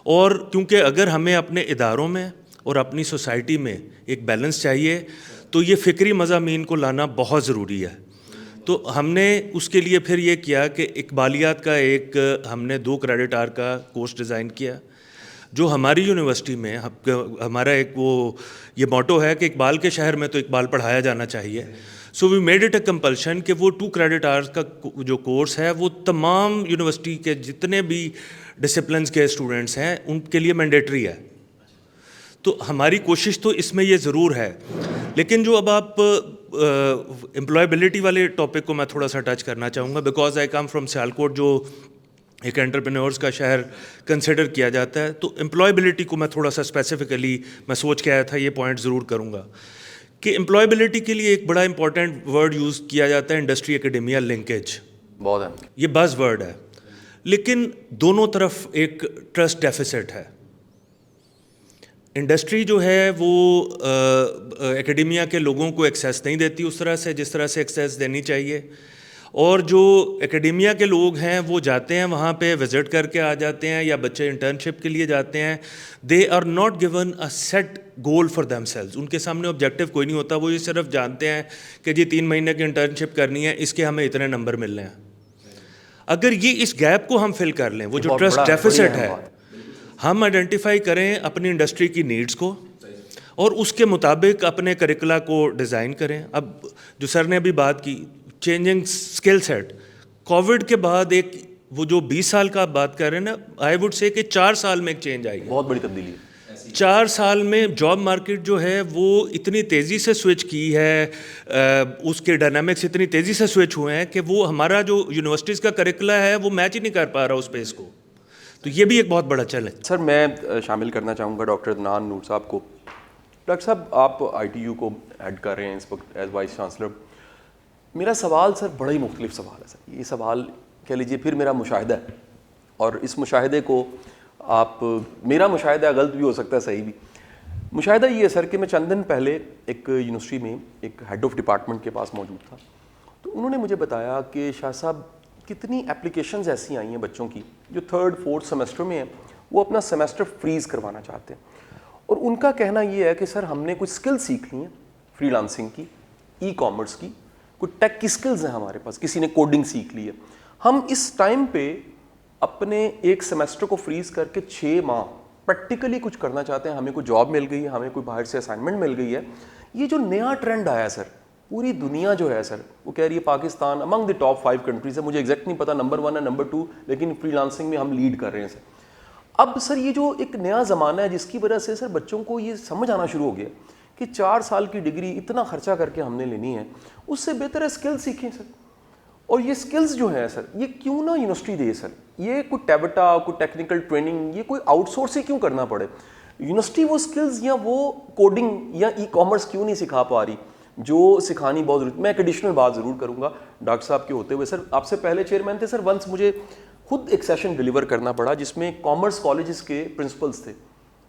اور کیونکہ اگر ہمیں اپنے اداروں میں اور اپنی سوسائٹی میں ایک بیلنس چاہیے تو یہ فکری مضامین کو لانا بہت ضروری ہے. تو ہم نے اس کے لیے پھر یہ کیا کہ اقبالیات کا ہم نے 2 کریڈٹ آر کا کورس ڈیزائن کیا, جو ہماری یونیورسٹی میں ہمارا یہ موٹو ہے کہ اقبال کے شہر میں تو اقبال پڑھایا جانا چاہیے. So we made it a compulsion کہ وہ 2 کریڈٹ آرز کا جو کورس ہے وہ تمام یونیورسٹی کے جتنے بھی ڈسپلنس کے اسٹوڈنٹس ہیں ان کے لیے مینڈیٹری ہے. تو ہماری کوشش تو اس میں یہ ضرور ہے. لیکن جو اب آپ امپلائبلٹی والے ٹاپک کو میں تھوڑا سا ٹچ کرنا چاہوں گا, because I come from Sialkot جو ایک انٹرپرینورز کا شہر کنسیڈر کیا جاتا ہے. تو امپلائبلٹی کو میں تھوڑا سا اسپیسیفکلی میں سوچ کے آیا تھا, یہ پوائنٹ ضرور کروں گا کہ امپلائبلٹی کے لیے ایک بڑا امپورٹنٹ ورڈ یوز کیا جاتا ہے انڈسٹری اکیڈیمیا لنکیج. بہت ہے, یہ بز ورڈ ہے, لیکن دونوں طرف ایک ٹرسٹ ڈیفیسٹ ہے. انڈسٹری جو ہے وہ اکیڈیمیا کے لوگوں کو ایکسیس نہیں دیتی اس طرح سے جس طرح سے ایکسیس دینی چاہیے, اور جو اکیڈیمیا کے لوگ ہیں وہ جاتے ہیں وہاں پہ وزٹ کر کے آ جاتے ہیں, یا بچے انٹرنشپ کے لیے جاتے ہیں. They are not given a set goal for themselves. ان کے سامنے آبجیکٹیو کوئی نہیں ہوتا, وہ یہ صرف جانتے ہیں کہ جی 3 مہینے کی انٹرنشپ کرنی ہے, اس کے ہمیں اتنے نمبر ملنے ہیں. اگر یہ اس گیپ کو ہم فل کر لیں, وہ جو ٹرسٹ ڈیفیسٹ ہے, ہم آئیڈینٹیفائی کریں اپنی انڈسٹری کی نیڈز کو اور اس کے مطابق اپنے کریکولا کو ڈیزائن کریں. اب جو سر نے ابھی بات کی چینجنگ اسکل سیٹ, کووڈ کے بعد ایک وہ جو 20 سال کا آپ بات کر رہے ہیں نا, آئی وڈ سے کہ 4 سال میں ایک چینج آئی ہے, بہت بڑی تبدیلی ہے. 4 سال میں جاب مارکیٹ جو ہے وہ اتنی تیزی سے سوئچ کی ہے, اس کے ڈائنامکس اتنی تیزی سے سوئچ ہوئے ہیں کہ وہ ہمارا جو یونیورسٹیز کا کریکولا ہے وہ میچ ہی نہیں کر پا رہا اس پیس کو. تو یہ بھی ایک بہت بڑا چیلنج. سر میں شامل کرنا چاہوں گا ڈاکٹر عدنان نور صاحب کو. ڈاکٹر صاحب آپ آئی ٹی یو کو ایڈ کر رہے ہیں اس وقت ایز وائس چانسلر. میرا سوال سر بڑا ہی مختلف سوال ہے سر. یہ سوال کہہ لیجیے پھر میرا مشاہدہ ہے, اور اس مشاہدے کو آپ, میرا مشاہدہ غلط بھی ہو سکتا ہے صحیح بھی. مشاہدہ یہ ہے سر کہ میں چند دن پہلے ایک یونیورسٹی میں ایک ہیڈ آف ڈپارٹمنٹ کے پاس موجود تھا, تو انہوں نے مجھے بتایا کہ شاہ صاحب کتنی اپلیکیشنز ایسی آئی ہیں بچوں کی جو 3rd 4th سیمسٹر میں ہیں, وہ اپنا سیمسٹر فریز کروانا چاہتے ہیں, اور ان کا کہنا یہ ہے کہ سر ہم نے کچھ اسکل سیکھ لی ہیں, فری لانسنگ کی, ای کامرس کی, کوئی ٹیک کی اسکلز ہیں ہمارے پاس, کسی نے کوڈنگ سیکھ لی ہے, ہم اس ٹائم پہ اپنے ایک سیمسٹر کو فریز کر کے 6 ماہ پریکٹیکلی کچھ کرنا چاہتے ہیں, ہمیں کوئی جاب مل گئی ہے, ہمیں کوئی باہر سے اسائنمنٹ مل گئی ہے. یہ جو نیا ٹرینڈ آیا ہے سر, پوری دنیا جو ہے سر وہ کہہ رہی ہے پاکستان امنگ دی ٹاپ 5 کنٹریز ہے, مجھے ایگزیکٹ نہیں پتا نمبر 1 ہے نمبر 2, لیکن فری لانسنگ میں ہم لیڈ کر رہے ہیں سر. اب سر یہ جو ایک نیا زمانہ ہے جس کی وجہ سے سر بچوں کو یہ سمجھ آنا شروع ہو گیا کہ 4 سال کی ڈگری اتنا خرچہ کر کے ہم نے لینی ہے, اس سے بہتر ہے اسکل سیکھیں سر. اور یہ اسکلز جو ہیں سر یہ کیوں نہ یونیورسٹی دے سر, یہ کوئی ٹیبٹا, کوئی ٹیکنیکل ٹریننگ, یہ کوئی آؤٹ سورس ہی کیوں کرنا پڑے. یونیورسٹی وہ اسکلز یا وہ کوڈنگ یا ای کامرس کیوں نہیں سکھا پا رہی جو سکھانی بہت ضروری. میں ایک ایڈیشنل بات ضرور کروں گا ڈاکٹر صاحب کے ہوتے ہوئے. سر آپ سے پہلے چیئرمین تھے سر, ونس مجھے خود ایک سیشن ڈیلیور کرنا پڑا جس میں کامرس کالجز کے پرنسپلس تھے.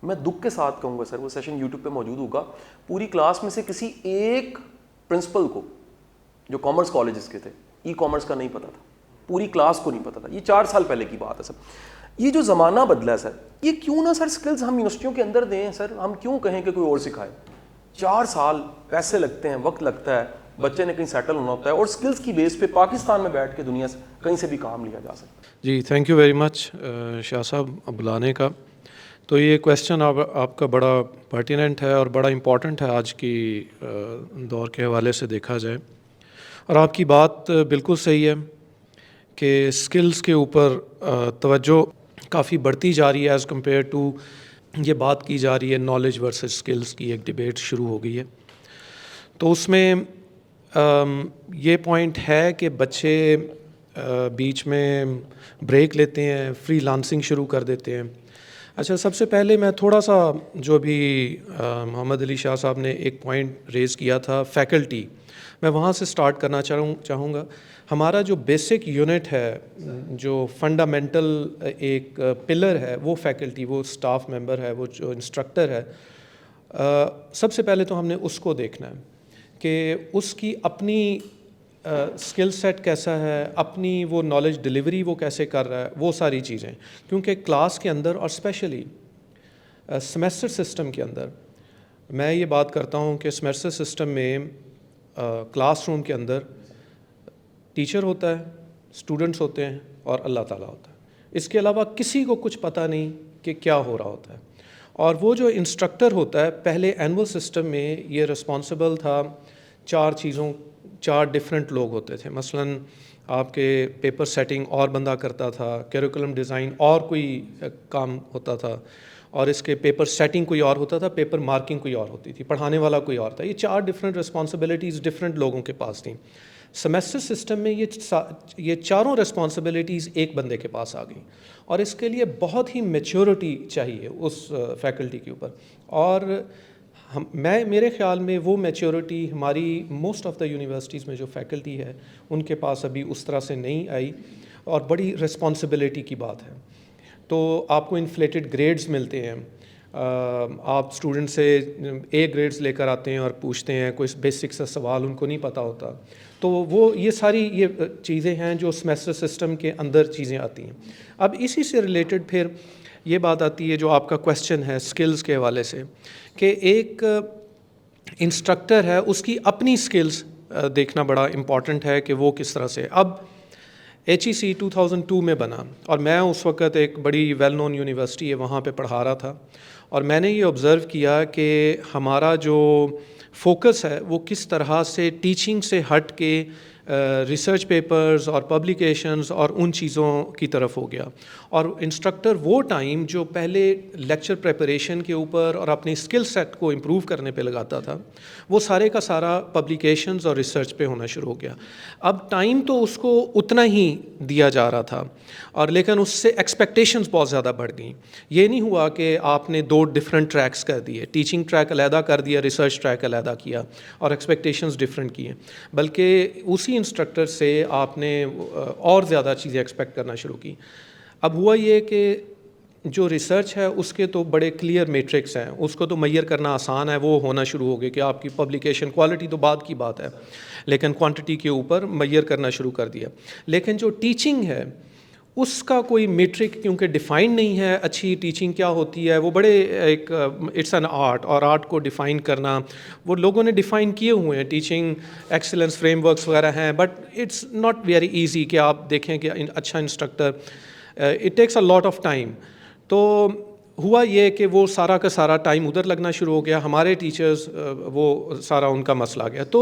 میں دکھ کے ساتھ کہوں گا سر وہ سیشن یوٹیوب پہ موجود ہوگا, پوری کلاس میں سے کسی ایک پرنسپل کو جو کامرس کالجز کے تھے ای کامرس کا نہیں پتا تھا, پوری کلاس کو نہیں پتا تھا. یہ 4 سال پہلے کی بات ہے سر. یہ جو زمانہ بدلا ہے سر, یہ کیوں نہ سر سکلز ہم یونیورسٹیوں کے اندر دیں سر, ہم کیوں کہیں کہ کوئی اور سکھائے. 4 سال پیسے لگتے ہیں, وقت لگتا ہے, بچے نے کہیں سیٹل ہونا ہوتا ہے, اور سکلز کی بیس پہ پاکستان میں بیٹھ کے دنیا سے کہیں سے بھی کام لیا جا سکتا ہے. جی تھینک یو ویری مچ شاہ صاحب بلانے کا. تو یہ کویسچن آپ کا بڑا پرٹیننٹ ہے اور بڑا امپورٹنٹ ہے آج کی دور کے حوالے سے دیکھا جائے, اور آپ کی بات بالکل صحیح ہے کہ اسکلز کے اوپر توجہ کافی بڑھتی جا رہی ہے ایز کمپیئر ٹو یہ بات کی جا رہی ہے نالج ورسز اسکلز کی, ایک ڈبیٹ شروع ہو گئی ہے. تو اس میں یہ پوائنٹ ہے کہ بچے بیچ میں بریک لیتے ہیں, فری لانسنگ شروع کر دیتے ہیں. اچھا, سب سے پہلے میں تھوڑا سا جو بھی محمد علی شاہ صاحب نے ایک پوائنٹ ریز کیا تھا فیکلٹی, میں وہاں سے سٹارٹ کرنا چاہوں گا. ہمارا جو بیسک یونٹ ہے, جو فنڈامنٹل ایک پلر ہے, وہ فیکلٹی, وہ اسٹاف ممبر ہے, وہ جو انسٹرکٹر ہے. سب سے پہلے تو ہم نے اس کو دیکھنا ہے کہ اس کی اپنی اسکل سیٹ کیسا ہے, اپنی وہ نالج ڈلیوری وہ کیسے کر رہا ہے, وہ ساری چیزیں. کیونکہ کلاس کے اندر اور اسپیشلی سیمیسٹر سسٹم کے اندر میں یہ بات کرتا ہوں کہ سیمیسٹر سسٹم میں کلاس روم کے اندر ٹیچر ہوتا ہے, اسٹوڈنٹس ہوتے ہیں اور اللہ تعالیٰ ہوتا ہے. اس کے علاوہ کسی کو کچھ پتہ نہیں کہ کیا ہو رہا ہوتا ہے. اور وہ جو انسٹرکٹر ہوتا ہے, پہلے اینول سسٹم میں یہ رسپانسبل تھا 4 ڈفرینٹ لوگ ہوتے تھے. مثلاً آپ کے پیپر سیٹنگ اور بندہ کرتا تھا, کیریکولم ڈیزائن اور کوئی کام ہوتا تھا, اور اس کے پیپر سیٹنگ کوئی اور ہوتا تھا, پیپر مارکنگ کوئی اور ہوتی تھی, پڑھانے والا کوئی اور تھا. یہ 4 ڈفرینٹ رسپانسبلٹیز ڈفرینٹ لوگوں کے پاس تھیں. سیمیسٹر سسٹم میں یہ 4 رسپانسبلٹیز ایک بندے کے پاس آ گئیں, اور اس کے لیے بہت ہی میچورٹی چاہیے اس فیکلٹی کے اوپر. اور میرے خیال میں وہ میچورٹی ہماری موسٹ آف دا یونیورسٹیز میں جو فیکلٹی ہے ان کے پاس ابھی اس طرح سے نہیں آئی, اور بڑی رسپانسبلٹی کی بات ہے. تو آپ کو انفلیٹڈ گریڈز ملتے ہیں, آپ اسٹوڈنٹ سے اے گریڈز لے کر آتے ہیں اور پوچھتے ہیں کوئی بیسک سا سوال ان کو نہیں پتہ ہوتا. تو وہ یہ ساری یہ چیزیں ہیں جو سیمیسٹر سسٹم کے اندر چیزیں آتی ہیں. اب اسی سے ریلیٹڈ پھر یہ بات آتی ہے جو آپ کا کویسچن ہے سکلز کے حوالے سے, کہ ایک انسٹرکٹر ہے اس کی اپنی سکلز دیکھنا بڑا امپورٹنٹ ہے کہ وہ کس طرح سے. اب HEC 2002 میں بنا, اور میں اس وقت ایک بڑی ویل نون یونیورسٹی ہے وہاں پہ پڑھا رہا تھا, اور میں نے یہ آبزرو کیا کہ ہمارا جو فوکس ہے وہ کس طرح سے ٹیچنگ سے ہٹ کے ریسرچ پیپرز اور پبلیکیشنز اور ان چیزوں کی طرف ہو گیا. اور انسٹرکٹر وہ ٹائم جو پہلے لیکچر پریپریشن کے اوپر اور اپنی اسکل سیٹ کو امپروو کرنے پہ لگاتا تھا, وہ سارے کا سارا پبلیکیشنز اور ریسرچ پہ ہونا شروع ہو گیا. اب ٹائم تو اس کو اتنا ہی دیا جا رہا تھا, اور لیکن اس سے ایکسپیکٹیشنز بہت زیادہ بڑھ گئیں. یہ نہیں ہوا کہ آپ نے 2 ڈفرینٹ ٹریکس کر دیے, ٹیچنگ ٹریک علیحدہ کر دیا, ریسرچ ٹریک علیحدہ کیا, اور ایکسپیکٹیشنز ڈفرینٹ کیے, بلکہ اسی انسٹرکٹر سے آپ نے اور زیادہ چیزیں ایکسپیکٹ کرنا شروع کی. اب ہوا یہ کہ جو ریسرچ ہے اس کے تو بڑے کلیئر میٹرکس ہیں, اس کو تو میئر کرنا آسان ہے, وہ ہونا شروع ہو گئے کہ آپ کی پبلیکیشن کوالٹی تو بعد کی بات ہے, لیکن کوانٹٹی کے اوپر میئر کرنا شروع کر دیا. لیکن جو ٹیچنگ ہے اس کا کوئی میٹرک کیونکہ ڈیفائن نہیں ہے, اچھی ٹیچنگ کیا ہوتی ہے وہ بڑے ایک اٹس این آرٹ, اور آرٹ کو ڈیفائن کرنا وہ لوگوں نے ڈیفائن کیے ہوئے ہیں, ٹیچنگ ایکسیلنس فریم ورکس وغیرہ ہیں, but it's not very easy کہ آپ دیکھیں کہ اچھا instructor it takes a lot of time. تو ہوا یہ کہ وہ سارا کا سارا ٹائم ادھر لگنا شروع ہو گیا, ہمارے ٹیچرز وہ سارا ان کا مسئلہ آ گیا. تو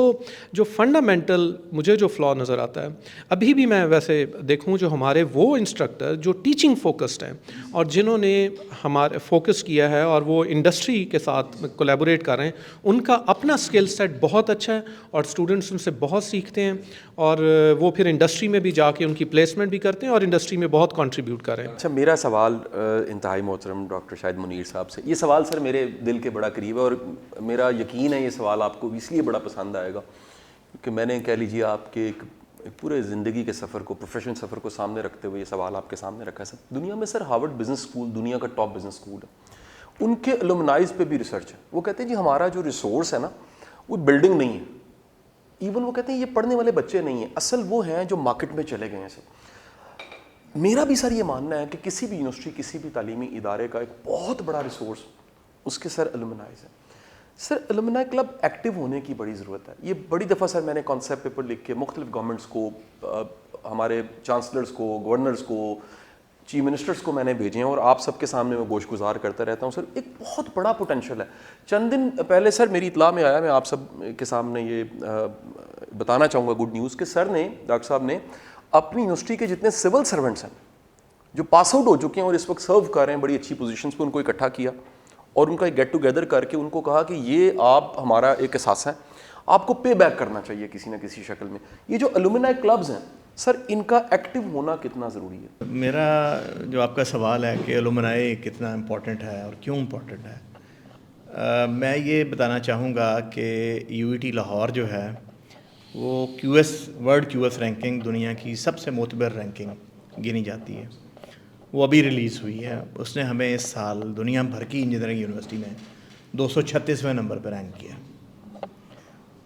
جو فنڈامنٹل مجھے جو فلا نظر آتا ہے ابھی بھی میں ویسے دیکھوں, جو ہمارے وہ انسٹرکٹر جو ٹیچنگ فوکسڈ ہیں اور جنہوں نے ہمارے فوکس کیا ہے اور وہ انڈسٹری کے ساتھ کولیبوریٹ کر رہے ہیں, ان کا اپنا اسکل سیٹ بہت اچھا ہے اور اسٹوڈنٹس ان سے بہت سیکھتے ہیں, اور وہ پھر انڈسٹری میں بھی جا کے ان کی پلیسمنٹ بھی کرتے ہیں اور انڈسٹری میں بہت کنٹریبیوٹ کر رہے ہیں. اچھا, میرا سوال انتہائی محترم ڈاکٹر شاہد منیر صاحب سے, یہ سوال سر میرے دل کے بڑا قریب ہے اور میرا یقین ہے یہ سوال آپ کو اس لیے بڑا پسند آئے گا کہ میں نے کہہ لیجیے آپ کے ایک پورے زندگی کے سفر کو, پروفیشنل سفر کو سامنے رکھتے ہوئے یہ سوال آپ کے سامنے رکھا ہے. سر دنیا میں سر ہارورڈ بزنس اسکول دنیا کا ٹاپ بزنس اسکول ہے, ان کے الومنائز پہ بھی ریسرچ ہے. وہ کہتے ہیں جی ہمارا جو ریسورس ہے نا وہ بلڈنگ نہیں ہے, ایون وہ کہتے ہیں یہ پڑھنے والے بچے نہیں ہیں, اصل وہ ہیں جو مارکیٹ میں چلے گئے ہیں. سر میرا بھی سر یہ ماننا ہے کہ کسی بھی یونیورسٹی کسی بھی تعلیمی ادارے کا ایک بہت بڑا ریسورس اس کے سر الومنائز ہے. سر الومنائی کلب ایکٹیو ہونے کی بڑی ضرورت ہے. یہ بڑی دفعہ سر میں نے کانسیپٹ پیپر لکھ کے مختلف گورنمنٹس کو, ہمارے چانسلرز کو, گورنرز کو, چیف منسٹرز کو میں نے بھیجے ہیں اور آپ سب کے سامنے میں گوش گزار کرتا رہتا ہوں. سر ایک بہت بڑا پوٹینشیل ہے. چند دن پہلے سر میری اطلاع میں آیا, میں آپ سب کے سامنے یہ بتانا چاہوں گا گڈ نیوز, کہ سر نے, ڈاکٹر صاحب نے اپنی یونیورسٹی کے جتنے سول سرونٹس ہیں جو پاس آؤٹ ہو چکے ہیں اور اس وقت سرو کر رہے ہیں بڑی اچھی پوزیشنز پہ, ان کو اکٹھا کیا اور ان کا ایک گیٹ ٹوگیدر کر کے ان کو کہا کہ یہ آپ ہمارا ایک احساس ہے, آپ کو پے بیک کرنا چاہیے کسی نہ کسی شکل میں. یہ جو الومنائی کلبز ہیں سر, ان کا ایکٹیو ہونا کتنا ضروری ہے؟ میرا جو آپ کا سوال ہے کہ الومنائی کتنا امپورٹنٹ ہے اور کیوں امپورٹنٹ ہے, میں یہ بتانا چاہوں گا کہ یو ای ٹی لاہور جو ہے وہ ورلڈ کیو ایس رینکنگ دنیا کی سب سے معتبر رینکنگ گنی جاتی ہے. وہ ابھی ریلیز ہوئی ہے. اس نے ہمیں اس سال دنیا بھر کی انجینئرنگ یونیورسٹی میں 236ویں نمبر پہ رینک کیا,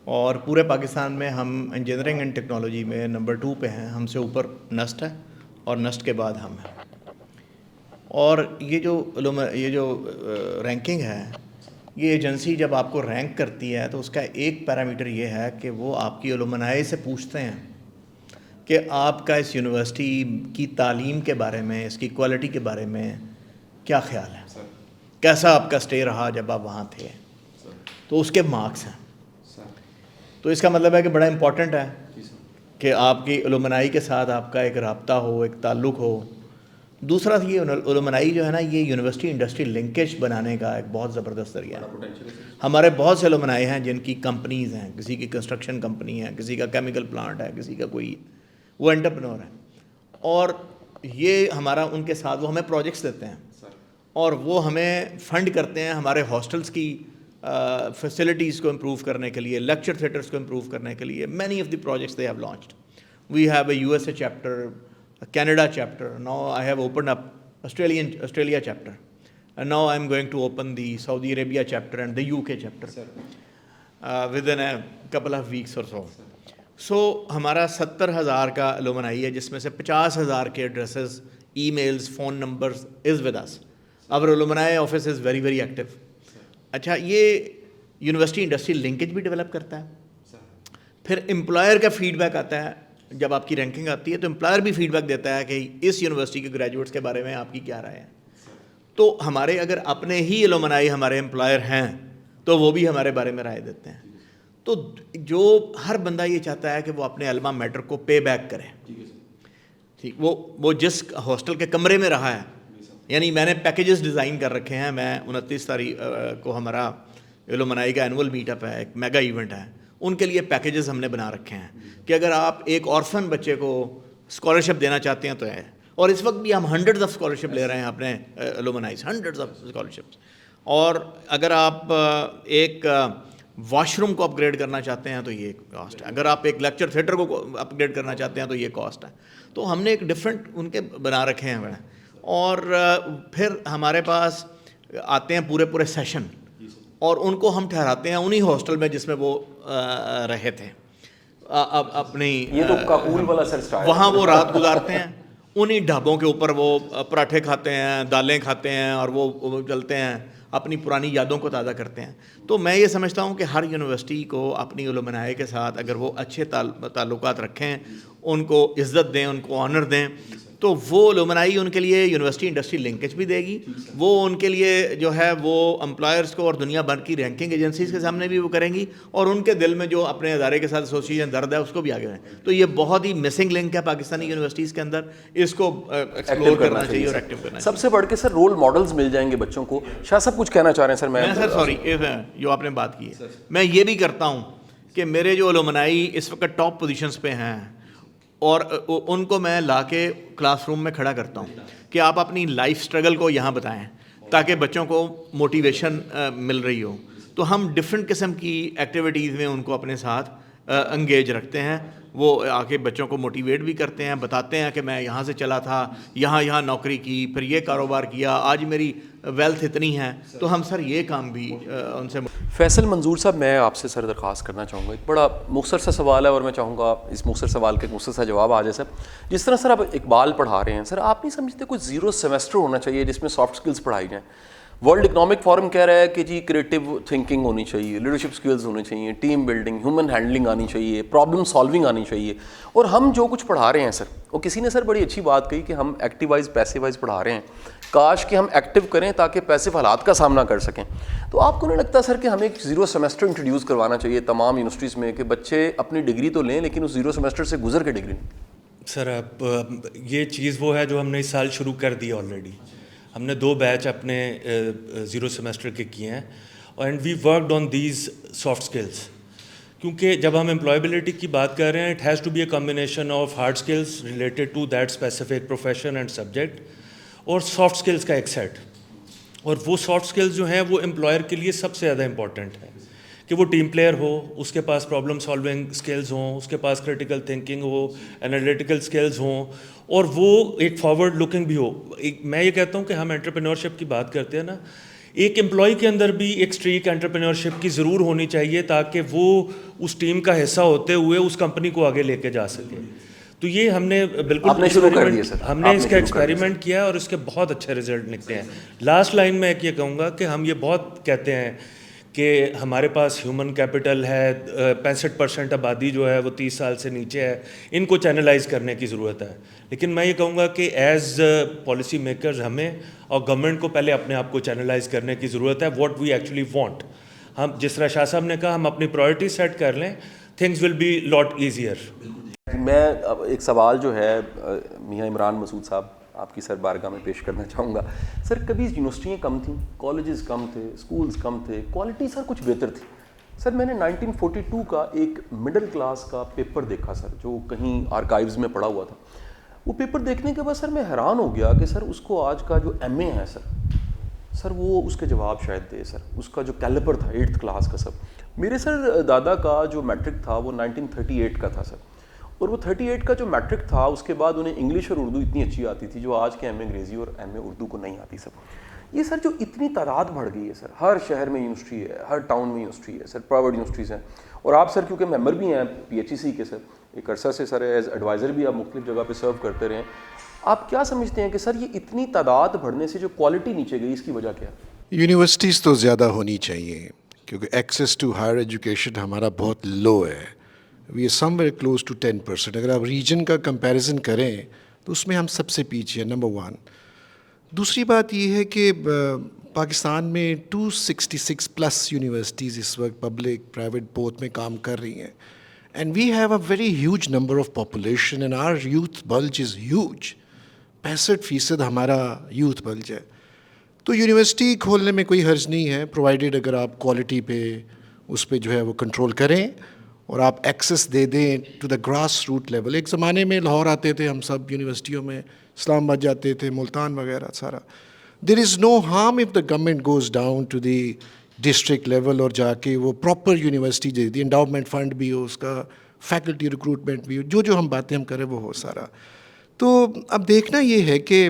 اور پورے پاکستان میں ہم انجینئرنگ اینڈ ٹیکنالوجی میں نمبر 2 پہ ہیں. ہم سے اوپر نسٹ ہے اور نسٹ کے بعد ہم ہیں. اور یہ جو رینکنگ ہے, یہ ایجنسی جب آپ کو رینک کرتی ہے تو اس کا ایک پیرامیٹر یہ ہے کہ وہ آپ کی الومنائی سے پوچھتے ہیں کہ آپ کا اس یونیورسٹی کی تعلیم کے بارے میں, اس کی کوالٹی کے بارے میں کیا خیال ہے, کیسا آپ کا اسٹے رہا جب آپ وہاں تھے. تو اس کے مارکس ہیں. تو اس کا مطلب ہے کہ بڑا امپورٹنٹ ہے کہ آپ کی الومنائی کے ساتھ آپ کا ایک رابطہ ہو, ایک تعلق ہو. دوسرا یہ الومنائی جو ہے نا, یہ یونیورسٹی انڈسٹری لنکیج بنانے کا ایک بہت زبردست ذریعہ ہے. ہمارے بہت سے الومنائی ہیں جن کی کمپنیز ہیں, کسی کی کنسٹرکشن کمپنی ہے, کسی کا کیمیکل پلانٹ ہے, کسی کا کوئی وہ انٹرپرینور ہے, اور یہ ہمارا ان کے ساتھ وہ ہمیں پروجیکٹس دیتے ہیں اور وہ ہمیں فنڈ کرتے ہیں ہمارے ہاسٹلس کی فیسلٹیز کو امپروو کرنے کے لیے, لیکچر تھیٹرز کو امپروو کرنے کے لیے. Many of the projects they have launched. We have a U S A chapter, Canada chapter. Now I have opened up Australia chapter, and now I am going to open the Saudi Arabia chapter and the UK chapter within a couple of weeks or so. So ہمارا 70,000 کا الومنائی ہے, جس میں سے 50,000 کے addresses, emails, phone numbers is with us. Our alumni office is very very active. اچھا, یہ university industry linkage بھی ڈیولپ کرتا ہے. پھر امپلائر کا فیڈ بیک آتا ہے. جب آپ کی رینکنگ آتی ہے تو امپلائر بھی فیڈ بیک دیتا ہے کہ اس یونیورسٹی کے گریجویٹس کے بارے میں آپ کی کیا رائے ہے. تو ہمارے اگر اپنے ہی الومنائی ہمارے امپلائر ہیں تو وہ بھی ہمارے بارے میں رائے دیتے ہیں. تو جو ہر بندہ یہ چاہتا ہے کہ وہ اپنے الما میٹر کو پے بیک کرے. ٹھیک, وہ جس ہاسٹل کے کمرے میں رہا ہے, یعنی میں نے پیکیجز ڈیزائن کر رکھے ہیں. میں 29 تاریخ کو ہمارا الومنائی کا اینول میٹ اپ ہے, ایک میگا ایونٹ ہے, ان کے لیے پیکیجز ہم نے بنا رکھے ہیں کہ اگر آپ ایک آرفن بچے کو اسکالرشپ دینا چاہتے ہیں تو ہے. اور اس وقت بھی ہم ہنڈریڈز آف اسکالرشپ لے رہے ہیں اپنے الومنائز, ہنڈریڈز آف اسکالرشپس. اور اگر آپ ایک واش روم کو اپ گریڈ کرنا چاہتے ہیں تو یہ کاسٹ ہے. اگر آپ ایک لیکچر تھیٹر کو اپ گریڈ کرنا چاہتے ہیں تو یہ کاسٹ ہے. تو ہم نے ایک ڈفرینٹ ان کے بنا رکھے ہیں. اور پھر ہمارے پاس آتے ہیں پورے سیشن اور ان کو ہم ٹھہراتے ہیں انہی ہاسٹل میں جس میں وہ رہے تھے اپنی یہ تو کاکول والا سر اسٹائل، وہاں وہ رات گزارتے ہیں انہی ڈھابوں کے اوپر وہ پراٹھے کھاتے ہیں، دالیں کھاتے ہیں اور وہ چلتے ہیں، اپنی پرانی یادوں کو تازہ کرتے ہیں. تو میں یہ سمجھتا ہوں کہ ہر یونیورسٹی کو اپنی علماء کے ساتھ اگر وہ اچھے تعلقات رکھیں، ان کو عزت دیں، ان کو آنر دیں، تو وہ علماء ان کے لیے یونیورسٹی انڈسٹری لنکیج بھی دے گی، وہ ان کے لیے جو ہے وہ امپلائرز کو اور دنیا بھر کی رینکنگ ایجنسیز کے سامنے بھی وہ کریں گی، اور ان کے دل میں جو اپنے ادارے کے ساتھ ایسوسیشن درد ہے اس کو بھی آگے بڑھیں. تو یہ بہت ہی مسنگ لنک ہے پاکستانی یونیورسٹیز کے اندر، اس کو ایکسپلور کرنا چاہیے اور ایکٹیو کرنا چاہیے. سب سے بڑھ کے سر رول ماڈلز مل جائیں گے بچوں کو. شاہ صاحب کچھ کہنا چاہ رہے ہیں سر؟ میں سر سوری جو آپ نے بات کی ہے، میں یہ بھی کرتا ہوں کہ میرے جو علماء اس وقت ٹاپ پوزیشنز پہ ہیں اور ان کو میں لا کے کلاس روم میں کھڑا کرتا ہوں کہ آپ اپنی لائف سٹرگل کو یہاں بتائیں تاکہ بچوں کو موٹیویشن مل رہی ہو. تو ہم ڈفرینٹ قسم کی ایکٹیویٹیز میں ان کو اپنے ساتھ انگیج رکھتے ہیں. وہ آ کے بچوں کو موٹیویٹ بھی کرتے ہیں، بتاتے ہیں کہ میں یہاں سے چلا تھا، یہاں نوکری کی، پھر یہ کاروبار کیا، آج میری ویلتھ اتنی ہے. تو ہم سر یہ کام بھی ان سے. فیصل منظور صاحب، میں آپ سے سر درخواست کرنا چاہوں گا، ایک بڑا مختصر سا سوال ہے اور میں چاہوں گا اس مختصر سوال کا ایک مختصر سا جواب آ جائے سر. جس طرح سر آپ اقبال پڑھا رہے ہیں سر، آپ نہیں سمجھتے کوئی 0 سیمسٹر ہونا چاہیے جس میں سافٹ سکلز پڑھائی جائیں؟ ورلڈ اکنامک فورم کہہ رہا ہے کہ جی کریٹو تھنکنگ ہونی چاہیے، لیڈرشپ سکلز ہونی چاہیے، ٹیم بلڈنگ، ہیومن ہینڈلنگ آنی چاہیے، پرابلم سالونگ آنی چاہیے. اور ہم جو کچھ پڑھا رہے ہیں سر، وہ کسی نے سر بڑی اچھی بات کہی کہ ہم ایکٹیو وائز پیسو وائز پڑھا رہے ہیں. کاش کہ ہم ایکٹیو کریں تاکہ پیسو حالات کا سامنا کر سکیں. تو آپ کو نہیں لگتا سر کہ ہمیں ایک 0 سیمسٹر انٹروڈیوس کروانا چاہیے تمام یونیورسٹیز میں کہ بچے اپنی ڈگری تو لیں لیکن اس 0 سیمسٹر سے گزر کے ڈگری لیں؟ سر اب یہ چیز وہ ہے جو ہم نے اس سال شروع کر دی آلریڈی. ہم نے 2 بیچ اپنے 0 سیمسٹر کے کیے ہیں and we worked on these soft skills. کیونکہ جب ہم امپلائبلٹی کی بات کر رہے ہیں، it has to be a combination of hard skills related to that specific profession and subject اور سافٹ اسکلس کا ایک سیٹ. اور وہ سافٹ اسکلز جو ہیں وہ امپلائر کے لیے سب سے زیادہ امپورٹنٹ ہے کہ وہ ٹیم پلیئر ہو، اس کے پاس پرابلم سالونگ اسکلز ہوں، اس کے پاس کریٹیکل تھنکنگ ہو، انالیٹیکل اسکلز ہوں، اور وہ ایک فارورڈ لکنگ بھی ہو. میں یہ کہتا ہوں کہ ہم انٹرپرینورشپ کی بات کرتے ہیں نا، ایک امپلائی کے اندر بھی ایک اسٹریک انٹرپرینورشپ کی ضرور ہونی چاہیے تاکہ وہ اس ٹیم کا حصہ ہوتے ہوئے اس کمپنی کو آگے لے کے جا سکے. تو یہ ہم نے بالکل ہم نے اس کا ایکسپیریمنٹ کیا اور اس کے بہت اچھے رزلٹ نکلے ہیں. لاسٹ لائن میں یہ کہوں گا کہ ہم یہ بہت کہتے ہیں کہ ہمارے پاس ہیومن کیپٹل ہے، 65% آبادی جو ہے وہ 30 سال سے نیچے ہے، ان کو چینلائز کرنے کی ضرورت ہے. لیکن میں یہ کہوں گا کہ ایز پالیسی میکرز ہمیں اور گورنمنٹ کو پہلے اپنے آپ کو چینلائز کرنے کی ضرورت ہے. What we actually want. ہم جس طرح شاہ صاحب نے کہا، ہم اپنی پرائرٹی سیٹ کر لیں، things will be lot easier. میں ایک سوال جو ہے میاں عمران مسعود صاحب آپ کی سر بارگاہ میں پیش کرنا چاہوں گا. سر کبھی یونیورسٹیاں کم تھیں، کالجز کم تھے، اسکولز کم تھے، کوالٹی سر کچھ بہتر تھی. سر میں نے 1942 کا ایک مڈل کلاس کا پیپر دیکھا سر، جو کہیں آرکائیوز میں پڑا ہوا تھا. وہ پیپر دیکھنے کے بعد سر میں حیران ہو گیا کہ سر اس کو آج کا جو ایم اے ہے سر وہ اس کے جواب شاید دے. سر اس کا جو کیلیبر تھا 8th کلاس کا سر، میرے سر دادا کا جو میٹرک تھا وہ 1938 کا تھا سر. اور وہ 38 کا جو میٹرک تھا اس کے بعد انہیں انگلش اور اردو اتنی اچھی آتی تھی جو آج کے ایم اے انگریزی اور ایم اے اردو کو نہیں آتی سر. یہ سر جو اتنی تعداد بڑھ گئی ہے سر، ہر شہر میں یونیورسٹی ہے، ہر ٹاؤن میں یونیورسٹی ہے سر، پرائیویٹ یونیورسٹیز ہیں. اور آپ سر کیونکہ ممبر بھی ہیں PHEC کے سر، ایک عرصہ سے سر ایز ایڈوائزر بھی آپ مختلف جگہ پہ سرو کرتے رہے ہیں. آپ کیا سمجھتے ہیں کہ سر یہ اتنی تعداد بڑھنے سے جو کوالٹی نیچے گئی، اس کی وجہ کیا ہے؟ یونیورسٹیز تو زیادہ ہونی چاہیے کیونکہ ایکسیس ٹو ہائر ایجوکیشن ہمارا بہت لو ہے. We are somewhere close to 10%. اگر آپ ریجن کا کمپیریزن کریں تو اس میں ہم سب سے پیچھے ہیں، نمبر 1. دوسری بات یہ ہے کہ پاکستان میں 266+ یونیورسٹیز اس وقت پبلک پرائیویٹ بوتھ میں کام کر رہی ہیں. And we have a very huge number of population and our youth bulge is huge. 65% ہمارا یوتھ بلج ہے. تو یونیورسٹی کھولنے میں کوئی حرج نہیں ہے، پرووائڈیڈ اگر آپ کوالٹی پہ اس پہ جو ہے وہ کنٹرول کریں اور آپ ایکسیس دے دیں to the grass root level. ایک زمانے میں لاہور آتے تھے ہم سب یونیورسٹیوں میں، اسلام آباد جاتے تھے، ملتان وغیرہ سارا. There is no harm of the government goes down to the district level اور جا کے وہ پراپر یونیورسٹی دے دی، انڈاؤمنٹ فنڈ بھی ہو، اس کا فیکلٹی ریکروٹمنٹ بھی ہو، جو ہم باتیں ہم کریں وہ ہو سارا. تو اب دیکھنا یہ ہے کہ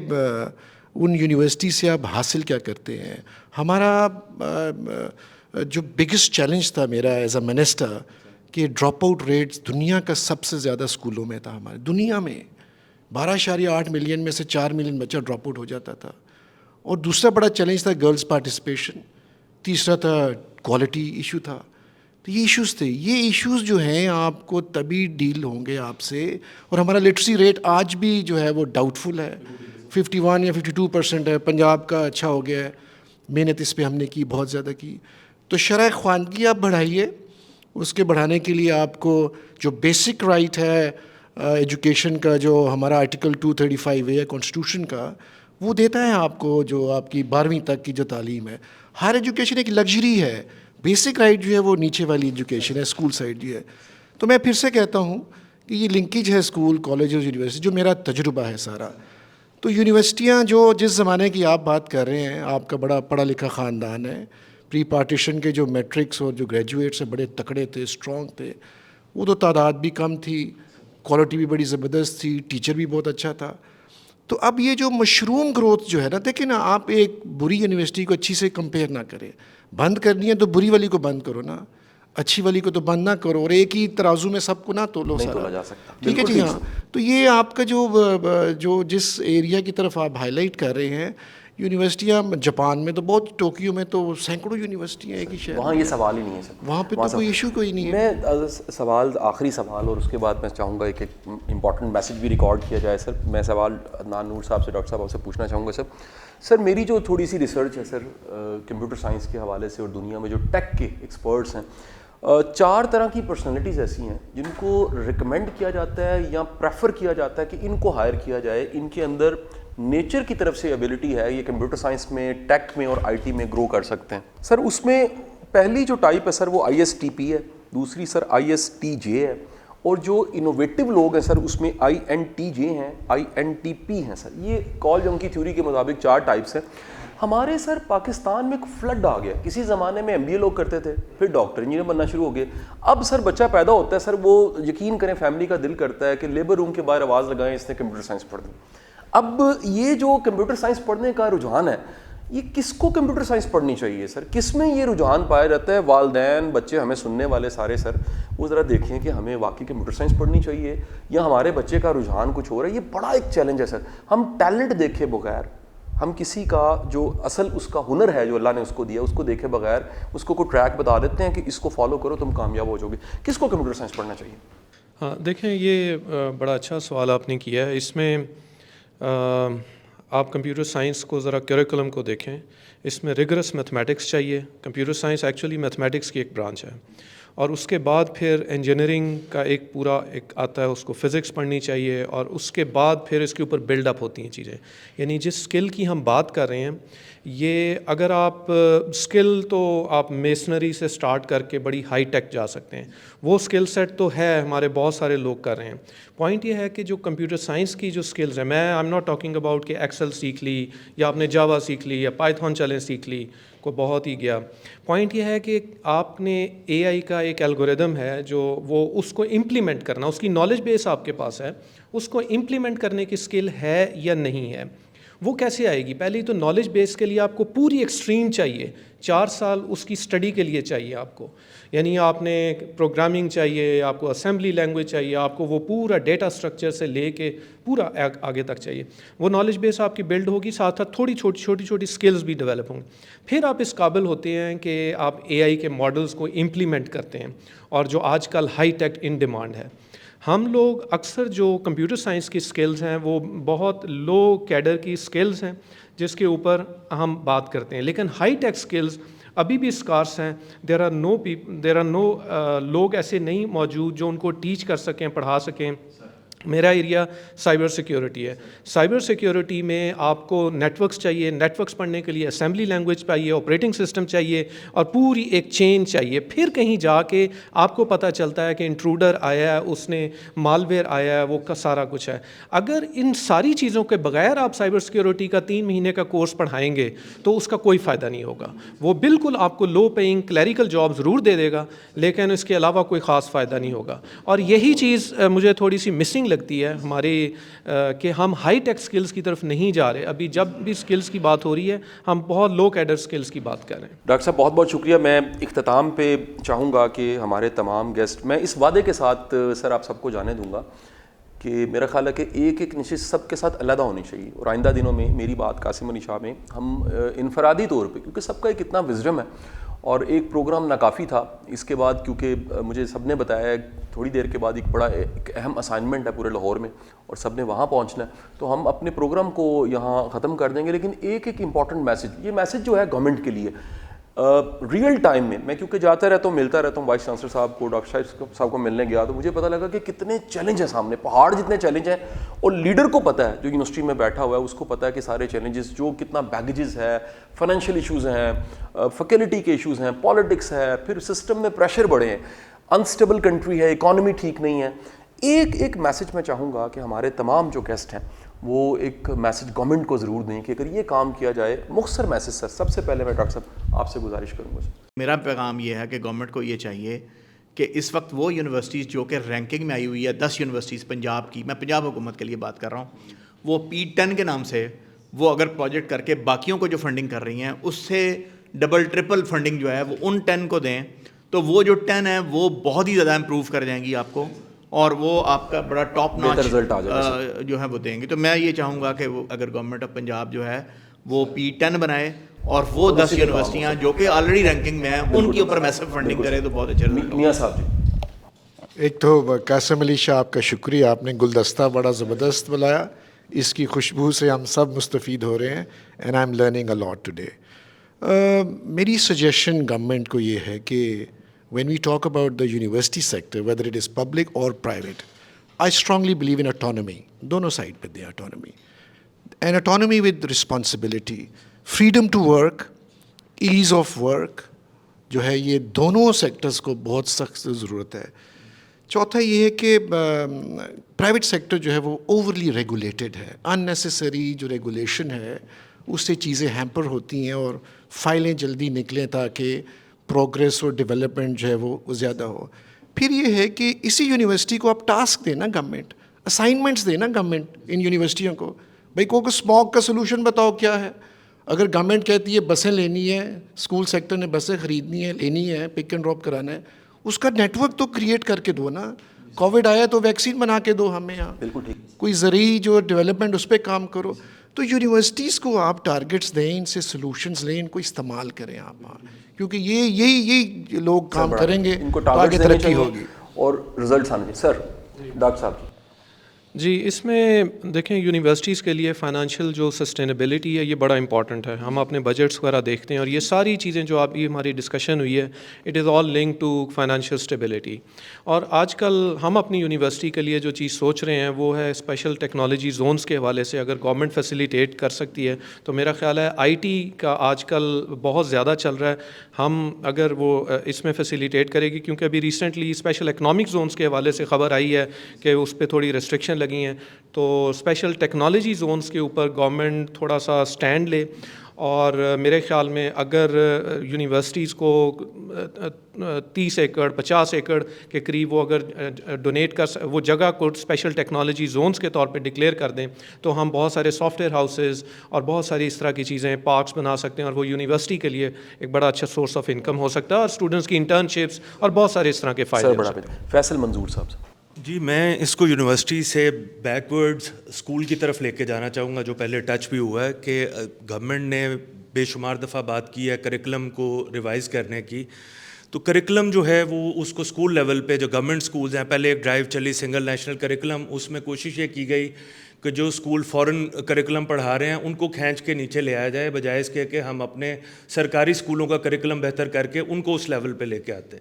ان یونیورسٹی سے آپ حاصل کیا کرتے ہیں. ہمارا جو بگسٹ چیلنج تھا میرا ایز اے منسٹر کہ ڈراپ آؤٹ ریٹس دنیا کا سب سے زیادہ اسکولوں میں تھا ہمارے دنیا میں. 12.8 ملین میں سے 4 ملین بچہ ڈراپ آؤٹ ہو جاتا تھا. اور دوسرا بڑا چیلنج تھا گرلز پارٹیسپیشن. تیسرا تھا کوالٹی ایشو تھا. تو یہ ایشوز تھے. یہ ایشوز جو ہیں آپ کو تبھی ڈیل ہوں گے آپ سے. اور ہمارا لٹریسی ریٹ آج بھی جو ہے وہ ڈاؤٹ فل ہے. 51 یا 52% ہے. پنجاب کا اچھا ہو گیا ہے. محنت اس پہ ہم نے کی, بہت زیادہ کی. تو شرح خواندگی آپ بڑھائیے. اس کے بڑھانے کے لیے آپ کو جو بیسک رائٹ ہے ایجوکیشن کا, جو ہمارا آرٹیکل 235 ہے کانسٹیٹیوشن کا, وہ دیتا ہے آپ کو جو آپ کی 12ویں تک کی جو تعلیم ہے. ہر ایجوکیشن ایک لگژری ہے. بیسک رائٹ جو ہے وہ نیچے والی ایجوکیشن ہے, اسکول سائڈ جو ہے. تو میں پھر سے کہتا ہوں کہ یہ لنکیج ہے اسکول, کالج اور یونیورسٹی, جو میرا تجربہ ہے سارا. تو یونیورسٹیاں جو جس زمانے کی آپ بات کر رہے ہیں, آپ کا بڑا پڑھا لکھا خاندان ہے. پری پارٹیشن کے جو میٹرکس اور جو گریجویٹس بڑے تکڑے تھے, اسٹرانگ تھے. وہ تو تعداد بھی کم تھی, کوالٹی بھی بڑی زبردست تھی, ٹیچر بھی بہت اچھا تھا. تو اب یہ جو مشروم گروتھ جو ہے نا, دیکھیں نا, آپ ایک بری یونیورسٹی کو اچھی سے کمپیئر نہ کریں. بند کرنی ہے تو بری والی کو بند کرو نا, اچھی والی کو تو بند نہ کرو. اور ایک ہی ترازو میں سب کو نہ تولو نہیں سارا. تولا جا سکتا. ٹھیک ہے جی. ہاں, تو یہ آپ کا جو جس ایریا کی طرف آپ ہائی لائٹ کر رہے ہیں, یونیورسٹیاں جاپان میں تو بہت, ٹوکیو میں تو سینکڑوں یونیورسٹیاں ایک ہی شہر. وہاں یہ سوال ہی نہیں ہے سر. وہاں پہ تو کوئی ایشو کوئی نہیں ہے. میں سوال, آخری سوال, اور اس کے بعد میں چاہوں گا ایک امپورٹنٹ میسج بھی ریکارڈ کیا جائے سر. میں سوال عدنان نور صاحب سے, ڈاکٹر صاحب آپ سے پوچھنا چاہوں گا سر. میری جو تھوڑی سی ریسرچ ہے سر کمپیوٹر سائنس کے حوالے سے, اور دنیا میں جو ٹیک کے ایکسپرٹس ہیں, 4 طرح کی پرسنالٹیز ایسی ہیں جن کو ریکمینڈ کیا جاتا ہے یا پریفر کیا جاتا ہے کہ ان کو ہائر کیا جائے. ان کے اندر نیچر کی طرف سے ایبلٹی ہے, یہ کمپیوٹر سائنس میں, ٹیک میں اور آئی ٹی میں گرو کر سکتے ہیں. سر اس میں پہلی جو ٹائپ ہے سر وہ ISTP ہے, دوسری سر ISTJ ہے, اور جو انوویٹو لوگ ہیں سر اس میں INTJ ہیں, INTP ہیں سر. یہ کال جنگ کی تھیوری کے مطابق 4 ٹائپس ہیں. ہمارے سر پاکستان میں ایک فلڈ آ گیا. کسی زمانے میں MBA لوگ کرتے تھے, پھر ڈاکٹر انجینئر بننا شروع ہو گئے. اب سر بچہ پیدا ہوتا ہے سر, وہ یقین کریں فیملی کا دل کرتا ہے کہ لیبر روم کے باہر آواز لگائیں اس نے کمپیوٹر سائنس پڑھ دی. اب یہ جو کمپیوٹر سائنس پڑھنے کا رجحان ہے, یہ کس کو کمپیوٹر سائنس پڑھنی چاہیے سر؟ کس میں یہ رجحان پایا جاتا ہے؟ والدین, بچے, ہمیں سننے والے سارے سر, وہ ذرا دیکھیں کہ ہمیں واقعی کمپیوٹر سائنس پڑھنی چاہیے یا ہمارے بچے کا رجحان کچھ اور ہے. یہ بڑا ایک چیلنج ہے سر. ہم ٹیلنٹ دیکھے بغیر, ہم کسی کا جو اصل اس کا ہنر ہے جو اللہ نے اس کو دیا, اس کو دیکھے بغیر اس کو کوئی ٹریک بتا دیتے ہیں کہ اس کو فالو کرو تم کامیاب ہو جاؤ گے. کس کو کمپیوٹر سائنس پڑھنا چاہیے؟ ہاں دیکھیں, یہ بڑا اچھا سوال آپ نے کیا ہے. اس میں آپ کمپیوٹر سائنس کو ذرا کریکولم کو دیکھیں. اس میں ریگرس میتھمیٹکس چاہیے. کمپیوٹر سائنس ایکچولی میتھمیٹکس کی ایک برانچ ہے, اور اس کے بعد پھر انجینئرنگ کا ایک پورا ایک آتا ہے, اس کو فزکس پڑھنی چاہیے, اور اس کے بعد پھر اس کے اوپر بلڈ اپ ہوتی ہیں چیزیں. یعنی جس اسکل کی ہم بات کر رہے ہیں, یہ اگر آپ اسکل تو آپ میسنری سے سٹارٹ کر کے بڑی ہائی ٹیک جا سکتے ہیں. وہ اسکل سیٹ تو ہے, ہمارے بہت سارے لوگ کر رہے ہیں. پوائنٹ یہ ہے کہ جو کمپیوٹر سائنس کی جو اسکلز ہیں, میں I am not talking about کہ ایکسل سیکھ لی یا آپ نے جاوا سیکھ لی یا پائتھون چلیں سیکھ لی, کو بہت ہی گیا. پوائنٹ یہ ہے کہ آپ نے AI کا ایک الگوریدم ہے جو وہ اس کو امپلیمنٹ کرنا, اس کی نالج بیس آپ کے پاس ہے, اس کو امپلیمنٹ کرنے کی اسکل ہے یا نہیں ہے. وہ کیسے آئے گی؟ پہلے تو نالج بیس کے لیے آپ کو پوری ایکسٹریم چاہیے. 4 سال اس کی اسٹڈی کے لیے چاہیے آپ کو. یعنی آپ نے پروگرامنگ چاہیے, آپ کو اسمبلی لینگویج چاہیے, آپ کو وہ پورا ڈیٹا اسٹرکچر سے لے کے پورا آگے تک چاہیے. وہ نالج بیس آپ کی بلڈ ہوگی, ساتھ ساتھ تھوڑی چھوٹی اسکلز بھی ڈیولپ ہوں گی. پھر آپ اس قابل ہوتے ہیں کہ آپ AI کے ماڈلز کو امپلیمنٹ کرتے ہیں, اور جو آج کل ہائی ٹیک ان ڈیمانڈ ہے. ہم لوگ اکثر جو کمپیوٹر سائنس کی سکلز ہیں وہ بہت لو کیڈر کی سکلز ہیں جس کے اوپر ہم بات کرتے ہیں, لیکن ہائی ٹیک سکلز ابھی بھی اسکارس ہیں. دیر آر نو لوگ ایسے نہیں موجود جو ان کو ٹیچ کر سکیں, پڑھا سکیں. میرا ایریا سائبر سیکیورٹی ہے. سائبر سیکیورٹی میں آپ کو نیٹ ورکس چاہیے, نیٹ ورکس پڑھنے کے لیے اسمبلی لینگویج چاہیے, آپریٹنگ سسٹم چاہیے, اور پوری ایک چین چاہیے. پھر کہیں جا کے آپ کو پتہ چلتا ہے کہ انٹروڈر آیا ہے, اس نے مالویئر آیا ہے, وہ کا سارا کچھ ہے. اگر ان ساری چیزوں کے بغیر آپ سائبر سیکیورٹی کا 3 مہینے کا کورس پڑھائیں گے تو اس کا کوئی فائدہ نہیں ہوگا. وہ بالکل آپ کو لو پیئنگ کلیریکل جاب ضرور دے دے گا, لیکن اس کے علاوہ کوئی خاص فائدہ نہیں ہوگا. اور یہی چیز مجھے تھوڑی سی مسنگ لگتی ہے ہماری کہ ہم ہائی ٹیک سکلز کی طرف نہیں جا رہے. ابھی جب بھی سکلز کی بات ہو رہی ہے ہم بہت لو کیڈر سکلز کی بات کر رہے ہیں. ڈاکٹر صاحب بہت بہت شکریہ. میں اختتام پہ چاہوں گا کہ ہمارے تمام گیسٹ، میں اس وعدے کے ساتھ سر آپ سب کو جانے دوں گا کہ میرا خیال ہے کہ ایک ایک نشست سب کے ساتھ علیحدہ ہونی چاہیے، اور آئندہ دنوں میں میری بات قاسم علی شاہ میں ہم انفرادی طور پہ، کیونکہ سب کا ایک اتنا وزڈم ہے اور ایک پروگرام ناکافی تھا، اس کے بعد کیونکہ مجھے سب نے بتایا ہے تھوڑی دیر کے بعد ایک اہم اسائنمنٹ ہے پورے لاہور میں اور سب نے وہاں پہنچنا ہے، تو ہم اپنے پروگرام کو یہاں ختم کر دیں گے. لیکن ایک امپورٹنٹ میسج، یہ میسج جو ہے گورنمنٹ کے لیے ریئل ٹائم میں کیونکہ جاتا رہتا ہوں، ملتا رہتا ہوں وائس چانسلر صاحب کو، ڈاکٹر صاحب کو ملنے گیا تو مجھے پتہ لگا کہ کتنے چیلنج ہیں سامنے، پہاڑ جتنے چیلنج ہیں، اور لیڈر کو پتہ ہے جو یونیورسٹی میں بیٹھا ہوا ہے اس کو پتہ ہے کہ سارے چیلنجز جو کتنا بیگیجز ہے، فائنینشیل ایشوز ہیں، فیکلٹی کے ایشوز ہیں، پالیٹکس ہے، پھر سسٹم میں پریشر بڑھے ہیں، انسٹیبل کنٹری ہے، اکانومی ٹھیک نہیں ہے. ایک میسج میں چاہوں گا کہ ہمارے تمام جو گیسٹ ہیں وہ ایک میسج گورنمنٹ کو ضرور دیں کہ اگر یہ کام کیا جائے. مختصر میسج سر، سب سے پہلے میں ڈاکٹر صاحب آپ سے گزارش کروں گا. میرا پیغام یہ ہے کہ گورنمنٹ کو یہ چاہیے کہ اس وقت وہ یونیورسٹیز جو کہ رینکنگ میں آئی ہوئی ہے، 10 یونیورسٹیز پنجاب کی، میں پنجاب حکومت کے لیے بات کر رہا ہوں، وہ P10 کے نام سے وہ اگر پروجیکٹ کر کے باقیوں کو جو فنڈنگ کر رہی ہیں اس سے ڈبل ٹرپل فنڈنگ جو ہے وہ ان 10 کو دیں، تو وہ جو 10 ہیں وہ بہت ہی زیادہ امپروو کر جائیں گی آپ کو، اور وہ آپ کا بڑا ٹاپ ناچ رزلٹ آ جائے گا جو ہے وہ دیں گے. تو میں یہ چاہوں گا کہ وہ اگر گورنمنٹ آف پنجاب جو ہے وہ P10 بنائے اور وہ 10 یونیورسٹیاں جو کہ آلریڈی رینکنگ میں ہیں ان کے اوپر میسو فنڈنگ کرے تو بہت اچھا رزلٹ. میاں صاحب جی. ایک تو قاسم علی شاہ آپ کا شکریہ، آپ نے گلدستہ بڑا زبردست بلایا، اس کی خوشبو سے ہم سب مستفید ہو رہے ہیں، and I am learning a lot today. میری سجیشن گورنمنٹ کو یہ ہے کہ when we talk about the university sector, whether it is public or private, I strongly believe in autonomy. دونوں سائڈ پہ دیں autonomy. And autonomy with responsibility. Freedom to work, ease of work جو ہے یہ دونوں سیکٹرز کو بہت سخت ضرورت ہے. چوتھا یہ ہے کہ پرائیویٹ سیکٹر جو ہے وہ اوورلی ریگولیٹڈ ہے، اننیسیسری جو ریگولیشن ہے اس سے چیزیں ہیمپر ہوتی ہیں اور فائلیں جلدی نکلیں تاکہ پروگریس اور ڈیولپمنٹ جو ہے وہ زیادہ ہو. پھر یہ ہے کہ اسی یونیورسٹی کو آپ ٹاسک دیں نا، گورنمنٹ اسائنمنٹس دیں نا گورنمنٹ ان یونیورسٹیوں کو، بھائی کو اسموگ کا سلوشن بتاؤ کیا ہے. اگر گورنمنٹ کہتی ہے بسیں لینی ہے، اسکول سیکٹر نے بسیں خریدنی ہے، لینی ہے، پک اینڈ ڈراپ کرانا ہے، اس کا نیٹ ورک تو کریٹ کر کے دو نا. کووڈ آیا تو ویکسین بنا کے دو ہمیں یہاں، بالکل ٹھیک. کوئی زرعی جو ڈیولپمنٹ اس پہ کام کرو. تو یونیورسٹیز کو آپ ٹارگیٹس دیں، ان سے سلوشنز لیں، ان کو استعمال کریں آپ، کیونکہ یہی لوگ کام کریں گے تو آگے ترقی ہوگی اور رزلٹس آنے چاہیے. سر ڈاکٹر صاحب جی، اس میں دیکھیں یونیورسٹیز کے لیے فائنانشیل جو سسٹینیبلٹی ہے یہ بڑا امپورٹنٹ ہے. ہم اپنے بجٹس وغیرہ دیکھتے ہیں اور یہ ساری چیزیں جو ابھی ہماری ڈسکشن ہوئی ہے it is all link to financial stability. اور آج کل ہم اپنی یونیورسٹی کے لیے جو چیز سوچ رہے ہیں وہ ہے اسپیشل ٹیکنالوجی زونس کے حوالے سے اگر گورنمنٹ فیسیلیٹیٹ کر سکتی ہے تو میرا خیال ہے آئی ٹی کا آج کل بہت زیادہ چل رہا ہے. ہم اگر وہ اس میں فیسیلیٹیٹ کرے گی، کیونکہ ابھی ریسنٹلی اسپیشل اکنامک زونس کے حوالے سے خبر آئی ہے کہ اس پہ تھوڑی ریسٹرکشن لگی ہیں، تو اسپیشل ٹیکنالوجی زونس کے اوپر گورنمنٹ تھوڑا سا اسٹینڈ لے. اور میرے خیال میں اگر یونیورسٹیز کو 30 ایکڑ 50 ایکڑ کے قریب وہ اگر ڈونیٹ کر وہ جگہ کو اسپیشل ٹیکنالوجی زونس کے طور پہ ڈکلیئر کر دیں تو ہم بہت سارے سافٹ ویئر ہاؤسز اور بہت ساری اس طرح کی چیزیں پارکس بنا سکتے ہیں اور وہ یونیورسٹی کے لیے ایک بڑا اچھا سورس آف انکم ہو سکتا ہے اور اسٹوڈنٹس کی انٹرنشپس اور بہت سارے اس طرح کے فائدے ہو سکتے ہیں. فیصل منظور صاحب. جی، میں اس کو یونیورسٹی سے بیکورڈز اسکول کی طرف لے کے جانا چاہوں گا جو پہلے ٹچ بھی ہوا ہے کہ گورنمنٹ نے بے شمار دفعہ بات کی ہے کریکلم کو ریوائز کرنے کی. تو کریکلم جو ہے وہ اس کو اسکول لیول پہ جو گورنمنٹ اسکولز ہیں، پہلے ایک ڈرائیو چلی سنگل نیشنل کریکلم، اس میں کوشش یہ کی گئی کہ جو اسکول فورن کریکلم پڑھا رہے ہیں ان کو کھینچ کے نیچے لے آیا جائے، بجائے اس کے کہ ہم اپنے سرکاری اسکولوں کا کریکلم بہتر کر کے ان کو اس لیول پہ لے کے آتے.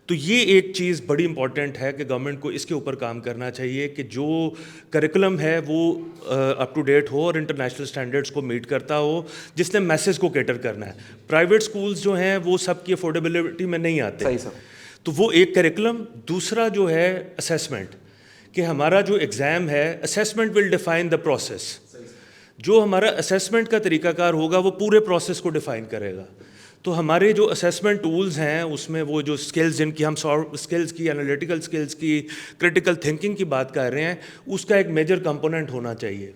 تو یہ ایک چیز بڑی امپورٹنٹ ہے کہ گورنمنٹ کو اس کے اوپر کام کرنا چاہیے کہ جو کریکلم ہے وہ اپ ٹو ڈیٹ ہو اور انٹرنیشنل اسٹینڈرڈس کو میٹ کرتا ہو، جس نے میسج کو کیٹر کرنا ہے. پرائیویٹ اسکولز جو ہیں وہ سب کی افورڈیبلٹی میں نہیں آتے. صحیح سر. تو وہ ایک کریکلم. دوسرا جو ہے اسیسمنٹ، کہ ہمارا جو ایگزام ہے assessment will define the process. جو ہمارا اسیسمنٹ کا طریقہ کار ہوگا وہ پورے پروسیس کو ڈیفائن کرے گا. تو ہمارے جو اسیسمنٹ ٹولز ہیں اس میں وہ جو اسکلز جن کی ہم اسکلز کی انالیٹیکل اسکلز کی کرٹیکل تھنکنگ کی بات کر رہے ہیں اس کا ایک میجر کمپوننٹ ہونا چاہیے.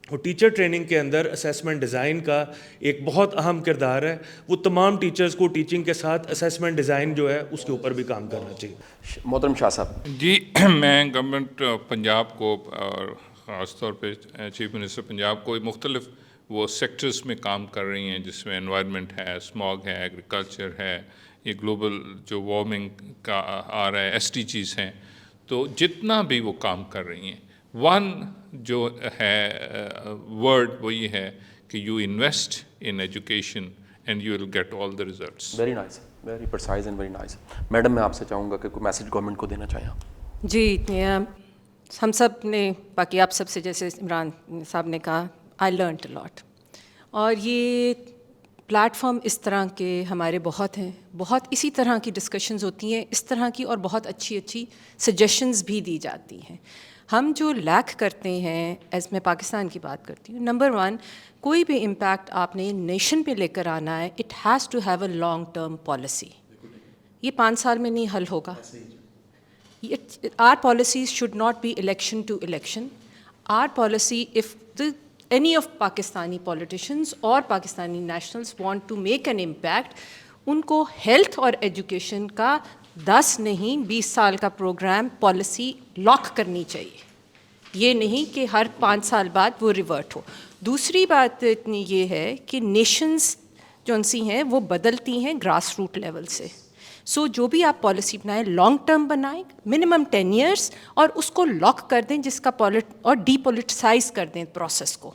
اور ٹیچر ٹریننگ کے اندر اسیسمنٹ ڈیزائن کا ایک بہت اہم کردار ہے. وہ تمام ٹیچرز کو ٹیچنگ کے ساتھ اسیسمنٹ ڈیزائن جو ہے اس کے اوپر بھی کام کرنا چاہیے. محترم شاہ صاحب. جی میں گورنمنٹ پنجاب کو اور خاص طور پہ چیف منسٹر پنجاب کو مختلف وہ سیکٹرز میں کام کر رہی ہیں جس میں انوائرمنٹ ہے, اسموگ ہے, ایگریکلچر ہے, یہ گلوبل جو وارمنگ کا آ رہا ہے, SDGs ہیں, تو جتنا بھی وہ کام کر رہی ہیں ون جو ہے ورڈ وہ یہ ہے کہ you invest in education and you will get all the results. Very nice, very precise and very nice. Madam میں آپ سے چاہوں گا کہ کوئی میسج گورنمنٹ کو دینا چاہیں. جی ہم سب نے, باقی آپ سب سے جیسے عمران صاحب نے کہا, آئی لرنڈ اے لاٹ. اور یہ پلیٹ فارم اس طرح کے ہمارے بہت ہیں, بہت اسی طرح کی ڈسکشنز ہوتی ہیں اس طرح کی, اور بہت اچھی اچھی سجیشنز بھی دی جاتی ہیں. ہم جو لیک کرتے ہیں, ایز میں پاکستان کی بات کرتی ہوں, نمبر 1 کوئی بھی امپیکٹ آپ نے نیشن پہ لے کر آنا ہے, it has to have a long term policy. یہ 5 سال میں نہیں حل ہوگا. Our policies should not be election to election. Our policy, if any of Pakistani politicians اور Pakistani nationals want to make an impact, ان کو ہیلتھ اور ایجوکیشن کا 10 نہیں 20 سال کا پروگرام پالیسی لاک کرنی چاہیے. یہ نہیں کہ ہر 5 سال بعد وہ ریورٹ ہو. دوسری بات اتنی یہ ہے کہ نیشنز جو سی ہیں وہ بدلتی ہیں گراس روٹ لیول سے. سو جو بھی آپ پالیسی بنائیں لانگ ٹرم بنائیں, منیمم 10 ایئرس, اور اس کو لاک کر دیں جس کا اور ڈی پولیٹیسائز کر دیں پروسیس کو,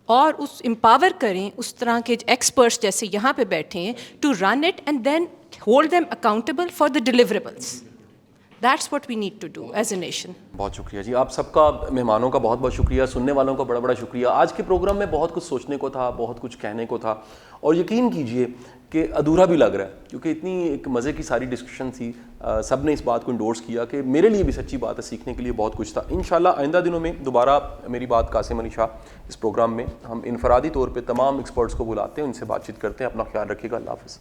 اور اس امپاور کریں اس طرح کے ایکسپرٹس جیسے یہاں پہ بیٹھے ہیں to run it and then hold them accountable for the deliverables. That's what we need to do as a nation. بہت شکریہ جی. آپ سب کا, مہمانوں کا بہت بہت شکریہ, سننے والوں کا بڑا بڑا شکریہ. آج کے پروگرام میں بہت کچھ سوچنے کو تھا, بہت کچھ کہنے کو تھا, اور یقین کیجئے کہ ادھورا بھی لگ رہا ہے کیونکہ اتنی ایک مزے کی ساری ڈسکشن تھی. سب نے اس بات کو انڈورس کیا کہ میرے لیے بھی سچی بات ہے, سیکھنے کے لیے بہت کچھ تھا. انشاءاللہ آئندہ دنوں میں دوبارہ میری بات قاسم علی شاہ اس پروگرام میں ہم انفرادی طور پہ تمام ایکسپرٹس کو بلاتے ہیں, ان سے بات چیت کرتے ہیں. اپنا خیال رکھیے گا. اللہ حافظ.